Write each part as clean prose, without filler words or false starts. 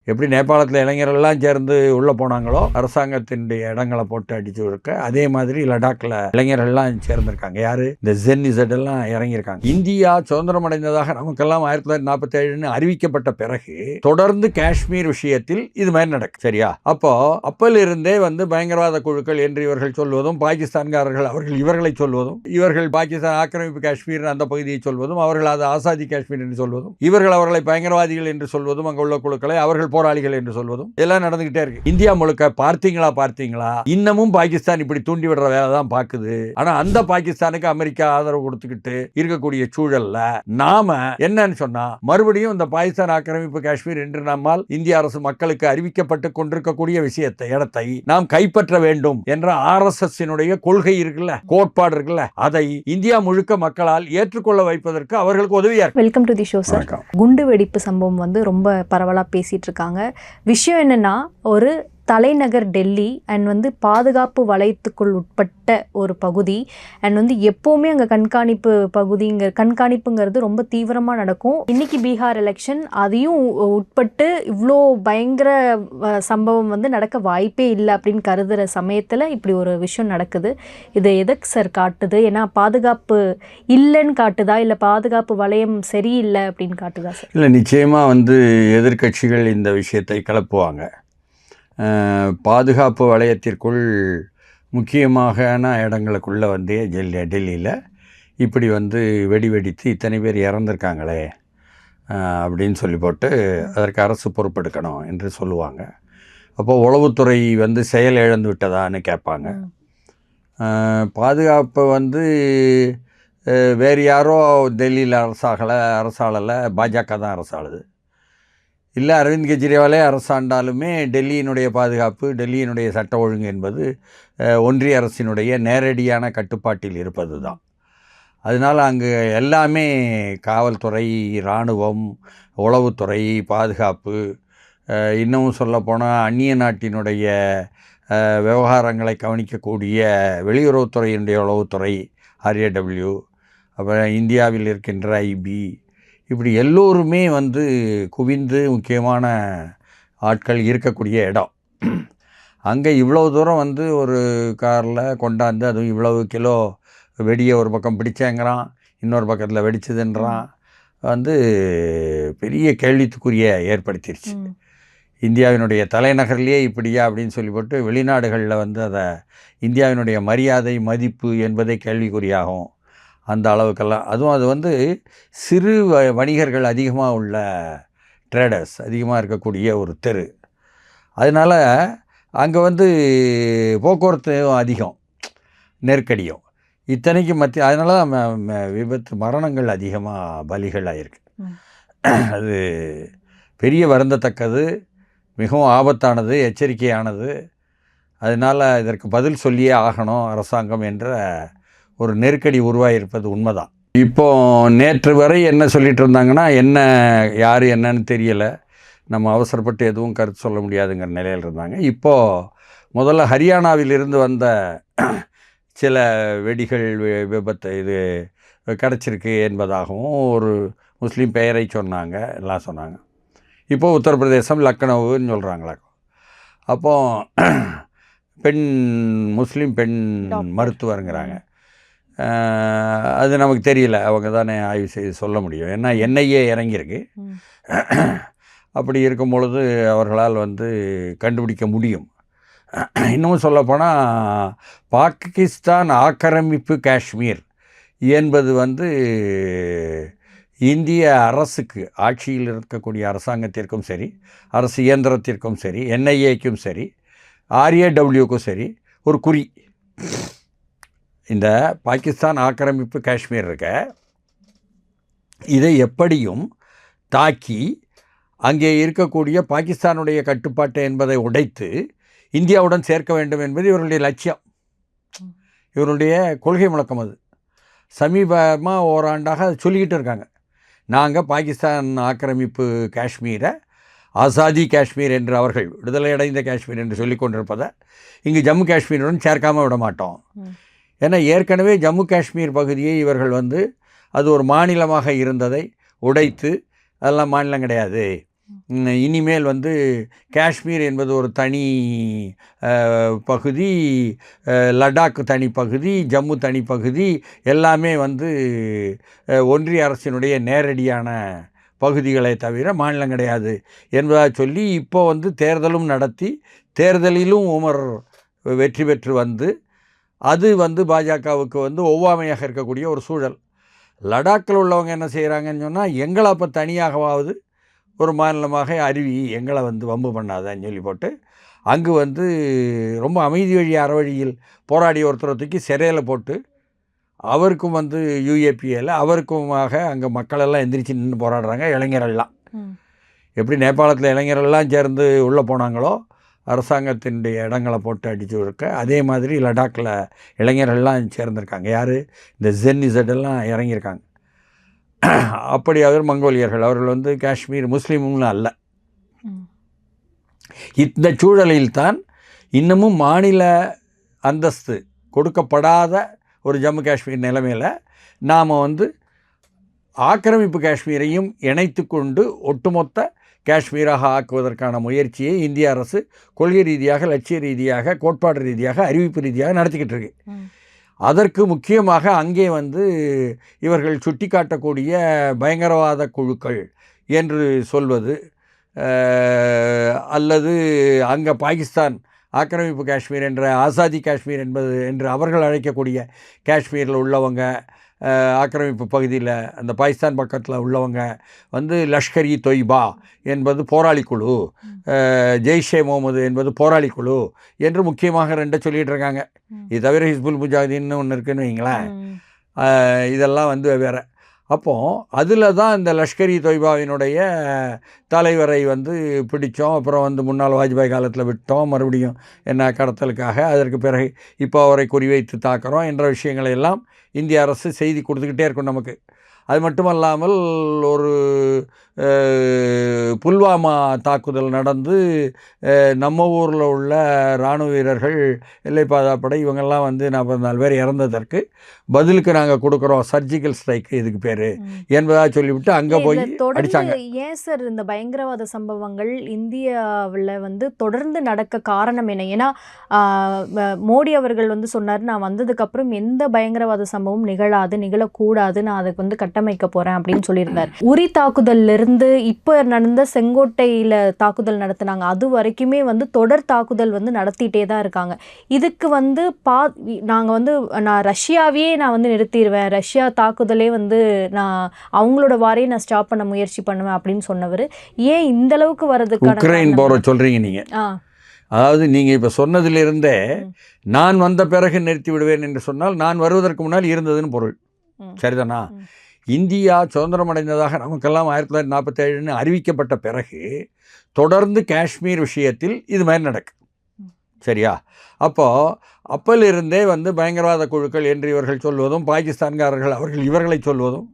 எப்படி நேபாளத்தில் இளைஞர்கள்லாம் சேர்ந்து உள்ளே போனாங்களோ அரசாங்கத்தினுடைய இடங்களை போட்டு அடிச்சு இருக்க, அதே மாதிரி லடாக்ல இளைஞர்கள்லாம் சேர்ந்திருக்காங்க. யாரு? இந்த ஜென்இசட் எல்லாம் இறங்கியிருக்காங்க. இந்தியா சுதந்திரம் அடைந்ததாக நமக்கெல்லாம் 1947 அறிவிக்கப்பட்ட பிறகு தொடர்ந்து காஷ்மீர் விஷயத்தில் இது மாதிரி நடக்கும். சரியா? அப்பலிருந்தே பயங்கரவாத குழுக்கள் என்று இவர்கள் சொல்வதும், பாகிஸ்தான்காரர்கள் அவர்கள் இவர்களை சொல்வதும், இவர்கள் பாகிஸ்தான் ஆக்கிரமிப்பு காஷ்மீர் அந்த பகுதியை சொல்வதும், அவர்கள் அது ஆசாதி காஷ்மீர் என்று சொல்வதும், இவர்கள் அவர்களை பயங்கரவாதிகள் என்று சொல்வதும், அங்க உள்ள குழுக்களை அவர்கள் போராளிகள் என்று சொல்வதும் எல்லாம் நடந்துகிட்டே இருக்கு. இந்தியா முழுக்க பார்த்தீங்களா இன்னமும் பாகிஸ்தான் இப்படி தூண்டி விடுற வேலை தான் பாக்குது. ஆனா அந்த பாகிஸ்தானுக்கு அமெரிக்கா ஆதரவு கொடுத்துக்கிட்டு இருக்கக்கூடிய சூழல்ல நாம என்னன்னு சொன்னா, மறுபடியும் இந்த பாகிஸ்தான் ஆக்கிரமிப்பு காஷ்மீர் என்று நம்மால் இந்திய அரசு மக்களுக்கு அறிவிக்கப்பட்டு கொண்டிருக்கக்கூடிய இடத்தை நாம் கைப்பற்ற வேண்டும் என்ற RSS கொள்கை இருக்குல்ல, கோட்பாடு இருக்குல்ல, அதை இந்தியா முழுக்க மக்களால் ஏற்றுக்கொள்ள வைப்பதற்கு அவர்களுக்கு உதவியா இருக்கு. Welcome to the show sir. குண்டு வெடிப்பு சம்பவம் ரொம்ப பரவலா பேசிட்டு இருக்காங்க. விஷயம் என்னன்னா, ஒரு தலைநகர் டெல்லி அண்ட் பாதுகாப்பு வலயத்துக்குள் உட்பட்ட ஒரு பகுதி அண்ட் எப்போவுமே அங்கே கண்காணிப்புங்கிறது ரொம்ப தீவிரமாக நடக்கும். இன்னைக்கு பீகார் எலெக்ஷன், அதையும் உட்பட்டு இவ்வளோ பயங்கர சம்பவம் நடக்க வாய்ப்பே இல்லை அப்படின்னு கருதுகிற சமயத்தில் இப்படி ஒரு விஷயம் நடக்குது. இது எதுக்கு சார் காட்டுது? ஏன்னா பாதுகாப்பு இல்லைன்னு காட்டுதா, இல்லை பாதுகாப்பு வலயம் சரியில்லை அப்படின்னு காட்டுதா சார்? இல்லை, நிச்சயமாக எதிர்கட்சிகள் இந்த விஷயத்தை கிளப்புவாங்க. பாதுகாப்பு வலயத்திற்குள் முக்கியமான இடங்களுக்குள்ளே டெல்லியில் இப்படி வெடி வெடித்து இத்தனை பேர் இறந்துருக்காங்களே அப்படின்னு சொல்லி போட்டு அதற்கு அரசு பொறுப்பெடுக்கணும் என்று சொல்லுவாங்க. அப்போது உளவுத்துறை செயல் இழந்து விட்டதான்னு கேட்பாங்க. பாதுகாப்பு வேறு யாரோ டெல்லியில் அரசாளலை, பாஜக தான் அரசாளுது. இல்லை, அரவிந்த் கெஜ்ரிவாலே அரசாண்டாலுமே டெல்லியினுடைய பாதுகாப்பு, டெல்லியினுடைய சட்ட ஒழுங்கு என்பது ஒன்றிய அரசினுடைய நேரடியான கட்டுப்பாட்டில் இருப்பது தான். அதனால் அங்கு எல்லாமே காவல்துறை, இராணுவம், உளவுத்துறை, பாதுகாப்பு, இன்னமும் சொல்லப்போனால் அந்நிய நாட்டினுடைய விவகாரங்களை கவனிக்கக்கூடிய வெளியுறவுத்துறையினுடைய உளவுத்துறை RAW, அப்புறம் இந்தியாவில் இருக்கின்ற IB, இப்படி எல்லோருமே குவிந்து முக்கியமான ஆட்கள் இருக்கக்கூடிய இடம். அங்கே இவ்வளோ தூரம் ஒரு காரில் கொண்டாந்து, அதுவும் இவ்வளவு கிலோ வெடியை ஒரு பக்கம் பிடிச்சேங்கிறான், இன்னொரு பக்கத்தில் வெடிச்சதுன்றான், பெரிய கேள்விக்குரிய ஏற்படுத்திடுச்சு. இந்தியாவினுடைய தலைநகர்லேயே இப்படியா அப்படின்னு சொல்லி போட்டு வெளிநாடுகளில் அதை இந்தியாவினுடைய மரியாதை, மதிப்பு என்பதை கேள்விக்குறியாகும். அந்த அளவுக்கெல்லாம் அதுவும் அது சிறு வணிகர்கள் அதிகமாக உள்ள ட்ரேடர்ஸ் அதிகமாக இருக்கக்கூடிய ஒரு தெரு. அதனால் அங்கே போக்குவரத்தும் அதிகம், நெருக்கடியும் இத்தனைக்கும் மத்திய, அதனால தான் விபத்து, மரணங்கள் அதிகமாக பலிகள் ஆகிருக்கு. அது பெரிய வருந்தத்தக்கது, மிகவும் ஆபத்தானது, எச்சரிக்கையானது. அதனால் இதற்கு பதில் சொல்லியே ஆகணும் அரசாங்கம் என்ற ஒரு நெருக்கடி உருவாகியிருப்பது உண்மைதான். இப்போது நேற்று வரை என்ன சொல்லிகிட்டு இருந்தாங்கன்னா, யார் என்னன்னு தெரியலை, நம்ம அவசரப்பட்டு எதுவும் கருத்து சொல்ல முடியாதுங்கிற நிலையில் இருந்தாங்க. இப்போது முதல்ல ஹரியானாவிலிருந்து வந்த சில வெடிகள் விபத்து இது கிடச்சிருக்கு என்பதாகவும் ஒரு முஸ்லீம் பெயரை சொன்னாங்க, எல்லாம் சொன்னாங்க. இப்போது உத்தரப்பிரதேசம் லக்னோவுன்னு சொல்கிறாங்களா. அப்போது முஸ்லீம் பெண் மருத்துவருங்கிறாங்க. அது நமக்கு தெரியல, அவங்க தானே ஆய்வு செய்து சொல்ல முடியும். ஏன்னா NIA இறங்கியிருக்கு. அப்படி இருக்கும் பொழுது அவர்களால் கண்டுபிடிக்க முடியும். இன்னமும் சொல்லப்போனால் பாகிஸ்தான் ஆக்கிரமிப்பு காஷ்மீர் என்பது இந்திய அரசுக்கு, ஆட்சியில் இருக்கக்கூடிய அரசாங்கத்திற்கும் சரி, அரசு இயந்திரத்திற்கும் சரி, NIAக்கும் சரி, RAWக்கும் சரி ஒரு குறி. இந்த பாகிஸ்தான் ஆக்கிரமிப்பு காஷ்மீர் இருக்க, இதை எப்படியும் தாக்கி அங்கே இருக்கக்கூடிய பாகிஸ்தானுடைய கட்டுப்பாட்டு என்பதை உடைத்து இந்தியாவுடன் சேர்க்க வேண்டும் என்பது இவர்களுடைய லட்சியம், இவருடைய கொள்கை முழக்கம். அது சமீபமாக ஓராண்டாக அதை சொல்லிக்கிட்டு இருக்காங்க. நாங்கள் பாகிஸ்தான் ஆக்கிரமிப்பு காஷ்மீரை ஆசாதி காஷ்மீர் என்று, அவர்கள் விடுதலை அடைந்த காஷ்மீர் என்று சொல்லி கொண்டிருப்பதை இங்கு ஜம்மு காஷ்மீருடன் சேர்க்காமல் விட மாட்டோம். ஏன்னா ஏற்கனவே ஜம்மு காஷ்மீர் பகுதியை இவர்கள் அது ஒரு மாநிலமாக இருந்ததை உடைத்து, அதெல்லாம் மாநிலம் கிடையாது, இனிமேல் வந்து காஷ்மீர் என்பது ஒரு தனி பகுதி, லடாக் தனி பகுதி, ஜம்மு தனி பகுதி, எல்லாமே வந்து ஒன்றிய அரசினுடைய நேரடியான பகுதிகளை தவிர மாநிலம் கிடையாது என்பதாக சொல்லி இப்போ வந்து தேர்தலும் நடத்தி தேர்தலிலும் உமர் வெற்றி பெற்று வந்து அது வந்து பாஜகவுக்கு வந்து ஒவ்வாமையாக இருக்கக்கூடிய ஒரு சூழல். லடாக்கில் உள்ளவங்க என்ன செய்கிறாங்கன்னு சொன்னால், எங்களை அப்போ தனியாகவாவது ஒரு மாநிலமாக அறிவி, எங்களை வந்து வம்பு பண்ணாதான்னு சொல்லி போட்டு அங்கு வந்து ரொம்ப அமைதி வழி அறவழியில் போராடிய ஒருத்தரை தூக்கி சிறையில் போட்டு அவருக்கும் வந்து யுஏபிஏல அவருக்குமாக அங்கே மக்களெல்லாம் எந்திரிச்சு நின்று போராடுறாங்க. இளைஞரெல்லாம் எப்படி நேபாளத்தில் இளைஞரெல்லாம் சேர்ந்து உள்ளே போனாங்களோ அரசாங்கத்தினுடைய இடங்களை போட்டு அடித்து இருக்க, அதே மாதிரி லடாக்கில் இளைஞர்கள்லாம் சேர்ந்துருக்காங்க. யார்? இந்த ஜென்னிசெட்டெல்லாம் இறங்கியிருக்காங்க. அப்படி அவர் மங்கோலியர்கள், அவர்கள் வந்து காஷ்மீர் முஸ்லீமும் அல்ல. இந்த சூழலில்தான் இன்னமும் மாநில அந்தஸ்து கொடுக்கப்படாத ஒரு ஜம்மு காஷ்மீர் நிலைமையில் நாம் வந்து ஆக்கிரமிப்பு காஷ்மீரையும் இணைத்து கொண்டு ஒட்டுமொத்த காஷ்மீராக ஆக்குவதற்கான முயற்சியை இந்திய அரசு கொள்கை ரீதியாக, லட்சிய ரீதியாக, கோட்பாடு ரீதியாக, அறிவிப்பு ரீதியாக நடத்திக்கிட்டு இருக்கு. அதற்கு முக்கியமாக அங்கே வந்து இவர்கள் சுட்டி காட்டக்கூடிய பயங்கரவாத குழுக்கள் என்று சொல்வது, அல்லது அங்கே பாகிஸ்தான் ஆக்கிரமிப்பு காஷ்மீர் என்ற ஆசாதி காஷ்மீர் என்பது என்று அவர்கள் அழைக்கக்கூடிய காஷ்மீரில் உள்ளவங்க, ஆக்கிரமிப்பு பகுதியில் அந்த பாகிஸ்தான் பக்கத்தில் உள்ளவங்க வந்து லஷ்கர்-இ தொய்பா என்பது போராளி குழு, ஜெய்ஷே முகமது என்பது போராளி குழு என்று முக்கியமாக ரெண்டை சொல்லிகிட்டு இருக்காங்க. இது தவிர ஹிஸ்புல் முஜாஹிதீன்னு ஒன்று இருக்குன்னு வைங்களேன். இதெல்லாம் வந்து வேறு. அப்போது அதில் தான் இந்த லஷ்கர்-இ தொய்பாவினுடைய தலைவரை வந்து பிடித்தோம், அப்புறம் வந்து முன்னாள் வாஜ்பாய் காலத்தில் விட்டோம், மறுபடியும் என்ன கடத்தலுக்காக, அதற்கு பிறகு இப்போ அவரை குறிவைத்து தாக்குறோம் என்ற விஷயங்களை எல்லாம் இந்திய அரசு செய்தி கொடுத்துக்கிட்டே இருக்கும் நமக்கு. அது மட்டுமல்லாமல் ஒரு புல்வாமா தாக்குதல் நடந்து நம்ம ஊரில் உள்ள இராணுவ வீரர்கள், எல்லை பாதுகாப்படை இவங்கெல்லாம் வந்து 44 பேர் இறந்ததற்கு பதிலுக்கு நாங்கள் கொடுக்குறோம் சர்ஜிக்கல் ஸ்ட்ரைக்கு இதுக்கு பேர் என்பதாக சொல்லிவிட்டு அங்கே போய் அடித்தாங்க. ஏன் சார் இந்த பயங்கரவாத சம்பவங்கள் இந்தியாவில் வந்து தொடர்ந்து நடக்க காரணம் என்ன? ஏன்னா மோடி அவர்கள் வந்து சொன்னார், நான் வந்ததுக்கப்புறம் எந்த பயங்கரவாத சம்பவம் நிகழக்கூடாது, நான் அதுக்கு வந்து கட்டமைக்க போகிறேன் அப்படின்னு சொல்லியிருந்தார். உரி தாக்குதலிருந்து இப்போ நடந்த செங்கோட்டையில் தாக்குதல் நடத்தினாங்க, அது வரைக்குமே வந்து தொடர் தாக்குதல் வந்து நடத்திட்டே தான் இருக்காங்க. இதுக்கு வந்து நாங்கள் வந்து நான் ரஷ்யாவையே நான் வந்து நிறுத்திடுவேன், ரஷ்யா தாக்குதலே வந்து நான் அவங்களோட வாரையே நான் ஸ்டாப் பண்ண முயற்சி பண்ணுவேன் அப்படின்னு சொன்னவர் ஏன் இந்த அளவுக்கு வர்றதுக்கான உக்ரைன் போற சொல்கிறீங்க நீங்கள்? அதாவது நீங்கள் இப்போ சொன்னதிலிருந்தே நான் வந்த பிறகு நிறுத்தி விடுவேன் என்று சொன்னால் நான் வருவதற்கு முன்னால் இருந்ததுன்னு பொருள். சரிதானா? இந்தியா சுதந்திரம் அடைந்ததாக நமக்கெல்லாம் 1947 அறிவிக்கப்பட்ட பிறகு தொடர்ந்து காஷ்மீர் விஷயத்தில் இது மாதிரி நடக்கு. சரியா? அப்போலிருந்தே வந்து பயங்கரவாத குழுக்கள் என்று இவர்கள் சொல்வதும், பாகிஸ்தான்காரர்கள் அவர்கள் இவர்களை சொல்வதும்,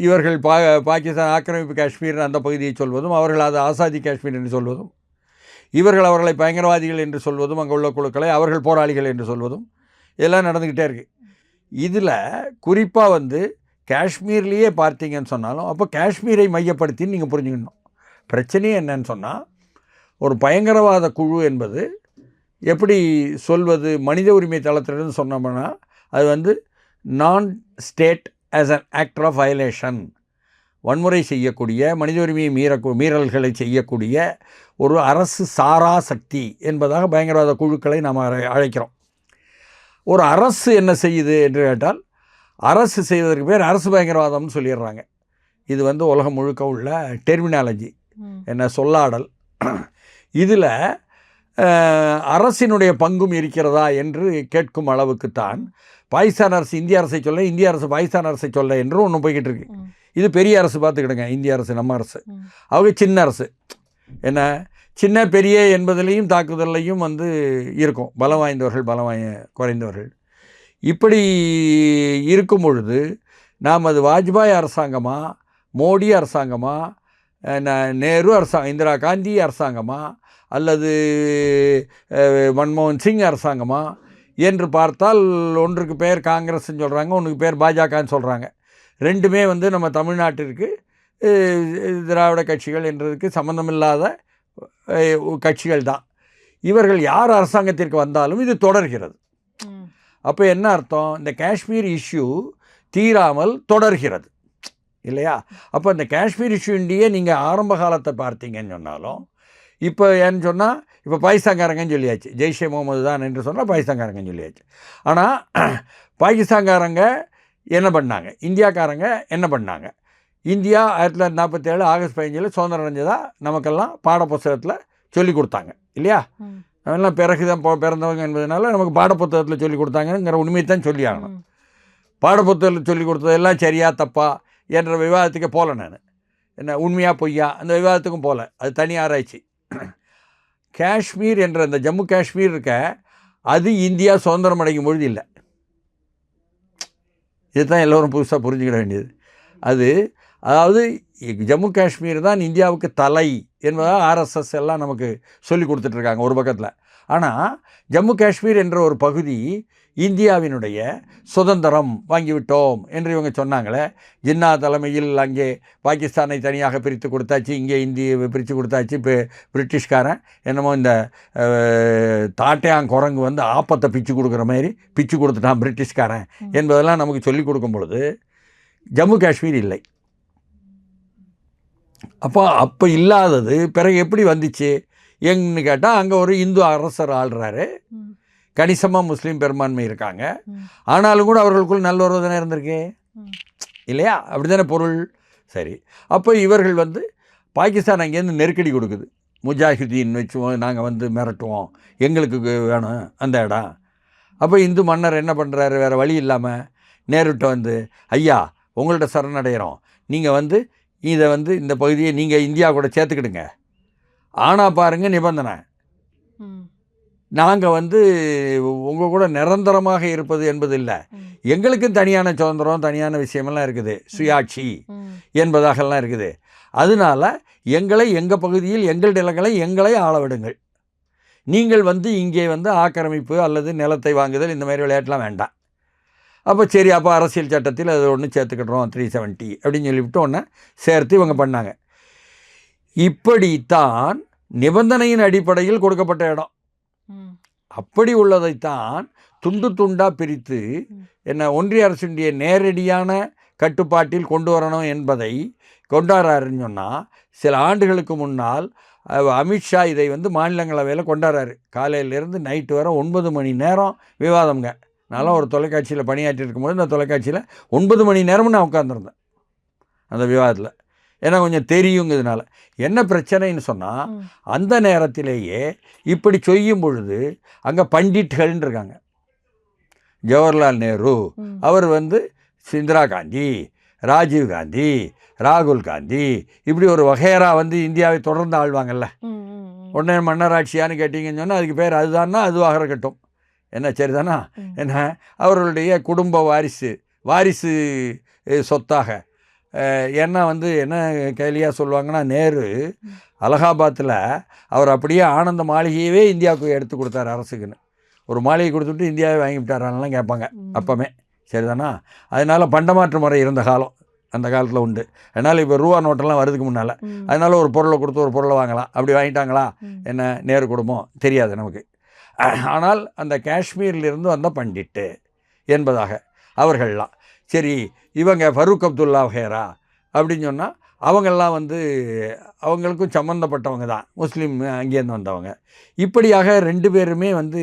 இவர்கள் பாகிஸ்தான் ஆக்கிரமிப்பு காஷ்மீர் அந்த பகுதியை சொல்வதும், அவர்கள் அது ஆசாதி காஷ்மீர் என்று சொல்வதும், இவர்கள் அவர்களை பயங்கரவாதிகள் என்று சொல்வதும், அங்கே உள்ள குழுக்களை அவர்கள் போராளிகள் என்று சொல்வதும் இதெல்லாம் நடந்துக்கிட்டே இருக்குது. இதில் குறிப்பாக வந்து காஷ்மீர்லேயே பார்த்தீங்கன்னு சொன்னாலும் அப்போ காஷ்மீரை மையப்படுத்தின்னு நீங்கள் புரிஞ்சுக்கணும். பிரச்சனையே என்னன்னு சொன்னால், ஒரு பயங்கரவாத குழு என்பது எப்படி சொல்வது, மனித உரிமை தளத்திலிருந்து சொன்னோம்னா அது வந்து நான் state as an actor of violation, வன்முறை செய்யக்கூடிய, மனித உரிமையை மீறல்களை செய்யக்கூடிய ஒரு அரசு சாரா சக்தி என்பதாக பயங்கரவாத குழுக்களை நாம் அழைக்கிறோம். ஒரு அரசு என்ன செய்யுது என்று கேட்டால், அரசு செய்வதற்கு பேர் அரசு பயங்கரவாதம்னு சொல்லிடுறாங்க. இது வந்து உலகம் முழுக்க உள்ள டெர்மினாலஜி, என்ன சொல்லாடல். இதில் அரசினுடைய பங்கும் இருக்கிறதா என்று கேட்கும் அளவுக்குத்தான் பாகிஸ்தான் அரசு இந்திய அரசை சொல்ல, இந்திய அரசு பாகிஸ்தான் அரசை சொல்ல என்று ஒன்று போய்கிட்டு இருக்கு. இது பெரிய அரசு பார்த்துக்கிடுங்க, இந்திய அரசு நம்ம அரசு. அவங்க சின்ன அரசு, என்ன சின்ன பெரிய என்பதிலையும் தாக்குதலையும் வந்து இருக்கும், பலம் வாய்ந்தவர்கள் குறைந்தவர்கள். இப்படி இருக்கும் பொழுது நாம் அது வாஜ்பாய் அரசாங்கமா, மோடி அரசாங்கமா, நேரு அரசாங்கம், இந்திரா காந்தி அரசாங்கமா, அல்லது மன்மோகன் சிங் அரசாங்கமா என்று பார்த்தால், ஒன்றுக்கு பேர் காங்கிரஸ்ன்னு சொல்கிறாங்க, ஒன்றுக்கு பேர் பாஜகன்னு சொல்கிறாங்க. ரெண்டுமே வந்து நம்ம தமிழ்நாட்டிற்கு திராவிட கட்சிகள் என்றதுக்கு சம்பந்தமில்லாத கட்சிகள் தான். இவர்கள் யார் அரசாங்கத்திற்கு வந்தாலும் இது தொடர்கிறது. அப்போ என்ன அர்த்தம்? இந்த காஷ்மீர் இஷ்யூ தீராமல் தொடர்கிறது இல்லையா? அப்போ இந்த காஷ்மீர் இஷ்யூண்டியே நீங்கள் ஆரம்ப காலத்தை பார்த்தீங்கன்னு சொன்னாலும், இப்போ ஏன்னு சொன்னால் இப்போ பாகிஸ்தான்காரங்கன்னு சொல்லியாச்சு, ஜெய்ஷே முகமது தான் என்று சொன்னால் பாகிஸ்தான்காரங்கன்னு சொல்லியாச்சு. ஆனால் பாகிஸ்தான்காரங்க என்ன பண்ணாங்க, இந்தியாக்காரங்க என்ன பண்ணாங்க? இந்தியா 1947 ஆகஸ்ட் 15 சுதந்திரம் அடைஞ்சதா நமக்கெல்லாம் பாடப்புத்தகத்தில் சொல்லி கொடுத்தாங்க இல்லையா? அதெல்லாம் பிறகு தான் பிறந்தவங்க என்பதனால நமக்கு பாடப்புத்தகத்தில் சொல்லி கொடுத்தாங்கங்கிற உண்மையை தான் சொல்லி ஆகணும். பாடப்புத்தகத்தில் சொல்லி கொடுத்ததெல்லாம் சரியா தப்பா என்ற விவாதத்துக்கு போகல. நான் என்ன உண்மையா பொய்யா அந்த விவாதத்துக்கும் போகல, அது தனி ஆராய்ச்சி. காஷ்மீர் என்ற அந்த ஜம்மு காஷ்மீர் இருக்க, அது இந்தியா சுதந்திரம் அடையும் பொழுது இல்லை. இதுதான் எல்லோரும் புதுசாக புரிஞ்சுக்கிட வேண்டியது. அதாவது ஜம்மு காஷ்மீர் தான் இந்தியாவுக்கு தலை என்பதாக ஆர்எஸ்எஸ் எல்லாம் நமக்கு சொல்லி கொடுத்துட்ருக்காங்க ஒரு பக்கத்தில். ஆனால் ஜம்மு காஷ்மீர் என்ற ஒரு பகுதி இந்தியாவினுடைய சுதந்திரம் வாங்கிவிட்டோம் என்று இவங்க சொன்னாங்களே. ஜின்னா தலைமையில் அங்கே பாகிஸ்தானை தனியாக பிரித்து கொடுத்தாச்சு, இங்கே இந்தியை பிரித்து கொடுத்தாச்சு. இப்போ பிரிட்டிஷ்காரன் என்னமோ இந்த தாட்டையாங் குரங்கு வந்து ஆப்பத்தை பிச்சு கொடுக்குற மாதிரி பிச்சு கொடுத்துட்டான் பிரிட்டிஷ்காரன் என்பதெல்லாம் நமக்கு சொல்லிக் கொடுக்கும் பொழுது ஜம்மு காஷ்மீர் இல்லை. அப்போ இல்லாதது பிறகு எப்படி வந்துச்சு எங்கன்னு கேட்டால், அங்கே ஒரு இந்து அரசர் ஆள்றாரு, கணிசமாக முஸ்லீம் பெரும்பான்மை இருக்காங்க. ஆனாலும் கூட அவர்களுக்குள் நல்ல ஒரு தானே இருந்திருக்கு இல்லையா? அப்படி தானே பொருள். சரி, அப்போ இவர்கள் வந்து பாகிஸ்தான் அங்கேருந்து நெருக்கடி கொடுக்குது. முஜாஹிதீன் வச்சுவோம், நாங்கள் வந்து மிரட்டுவோம், எங்களுக்கு வேணும் அந்த இடம். அப்போ இந்து மன்னர் என்ன பண்ணுறாரு, வேறு வழி இல்லாமல் நேருட்ட வந்து, ஐயா உங்கள்கிட்ட சரணடைகிறோம், நீங்கள் வந்து இதை வந்து இந்த பகுதியை நீங்கள் இந்தியா கூட சேர்த்துக்கிடுங்க. ஆனால் பாருங்கள் நிபந்தனை, நாங்கள் வந்து உங்கள் கூட நிரந்தரமாக இருப்பது என்பது இல்லை, எங்களுக்கும் தனியான சுதந்திரம் தனியான விஷயமெல்லாம் இருக்குது, சுயாட்சி என்பதாகலாம் இருக்குது. அதனால் எங்களை எங்கள் பகுதியில் எங்கள் நிலங்களை எங்களை ஆள விடுங்கள், நீங்கள் வந்து இங்கே வந்து ஆக்கிரமிப்பு அல்லது நிலத்தை வாங்குதல் இந்த மாதிரி விளையாட்டுலாம் வேண்டாம். அப்போ சரி, அப்போ அரசியல் சட்டத்தில் அது ஒன்று சேர்த்துக்கிட்டுறோம் 370 அப்படின்னு சொல்லிவிட்டு ஒன்று சேர்த்து இவங்க பண்ணாங்க. இப்படித்தான் நிபந்தனையின் அடிப்படையில் கொடுக்கப்பட்ட இடம். அப்படி உள்ளதைத்தான் துண்டு துண்டாக பிரித்து என்ன ஒன்றிய அரசுடைய நேரடியான கட்டுப்பாட்டில் கொண்டு வரணும் என்பதை கொண்டாடுறாருன்னு சொன்னால், சில ஆண்டுகளுக்கு முன்னால் அமித்ஷா இதை வந்து மாநிலங்களவையில் கொண்டாடுறாரு. காலையிலேருந்து நைட்டு வரை 9 மணி நேரம் விவாதம்ங்க. நான்லாம் ஒரு தொலைக்காட்சியில் பணியாற்றி இருக்கும்போது இந்த தொலைக்காட்சியில் 9 மணி நேரமும் நான் உட்காந்துருந்தேன் அந்த விவாதத்தில். ஏன்னா கொஞ்சம் தெரியுங்கிறதுனால. என்ன பிரச்சனைன்னு சொன்னால், அந்த நேரத்திலேயே இப்படி செய்யும் பொழுது அங்கே பண்டிட்கள்னு இருக்காங்க. ஜவஹர்லால் நேரு அவர் வந்து இந்திரா காந்தி, ராஜீவ் காந்தி, ராகுல் காந்தி, இப்படி ஒரு வகையரா வந்து இந்தியாவை தொடர்ந்து ஆழ்வாங்கல்ல. உடனே மன்னராட்சியான்னு கேட்டிங்கன்னு சொன்னால் அதுக்கு பேர் அதுதான்னா அதுவாக இருக்கட்டும், என்ன சரிதானா? என்ன அவர்களுடைய குடும்ப வாரிசு சொத்தாக. ஏன்னா வந்து என்ன கேலியாக சொல்லுவாங்கன்னா, நேரு அலகாபாத்தில் அவர் அப்படியே ஆனந்த மாளிகையவே இந்தியாவுக்கு எடுத்து கொடுத்தாரு அரசுக்குன்னு. ஒரு மாளிகை கொடுத்துட்டு இந்தியாவை வாங்கி விட்டாரான்லாம் கேட்பாங்க அப்போமே, சரிதானா? அதனால் பண்டமாற்று முறை இருந்த காலம் அந்த காலத்தில் உண்டு. அதனால் இப்போ ரூபா நோட்டெல்லாம் வரதுக்கு முன்னால், அதனால் ஒரு பொருளை கொடுத்து ஒரு பொருளை வாங்கலாம். அப்படி வாங்கிட்டாங்களா என்ன நேரு குடும்பம் தெரியாது நமக்கு. ஆனால் அந்த காஷ்மீரிலிருந்து வந்த பண்டிட்டு என்பதாக அவர்கள்லாம். சரி, இவங்க ஃபரூக் அப்துல்லா வகைரா அப்படின்னு சொன்னால் அவங்கெல்லாம் வந்து அவங்களுக்கும் சம்மந்தப்பட்டவங்க தான், முஸ்லீம் அங்கேருந்து வந்தவங்க. இப்படியாக 2 பேருமே வந்து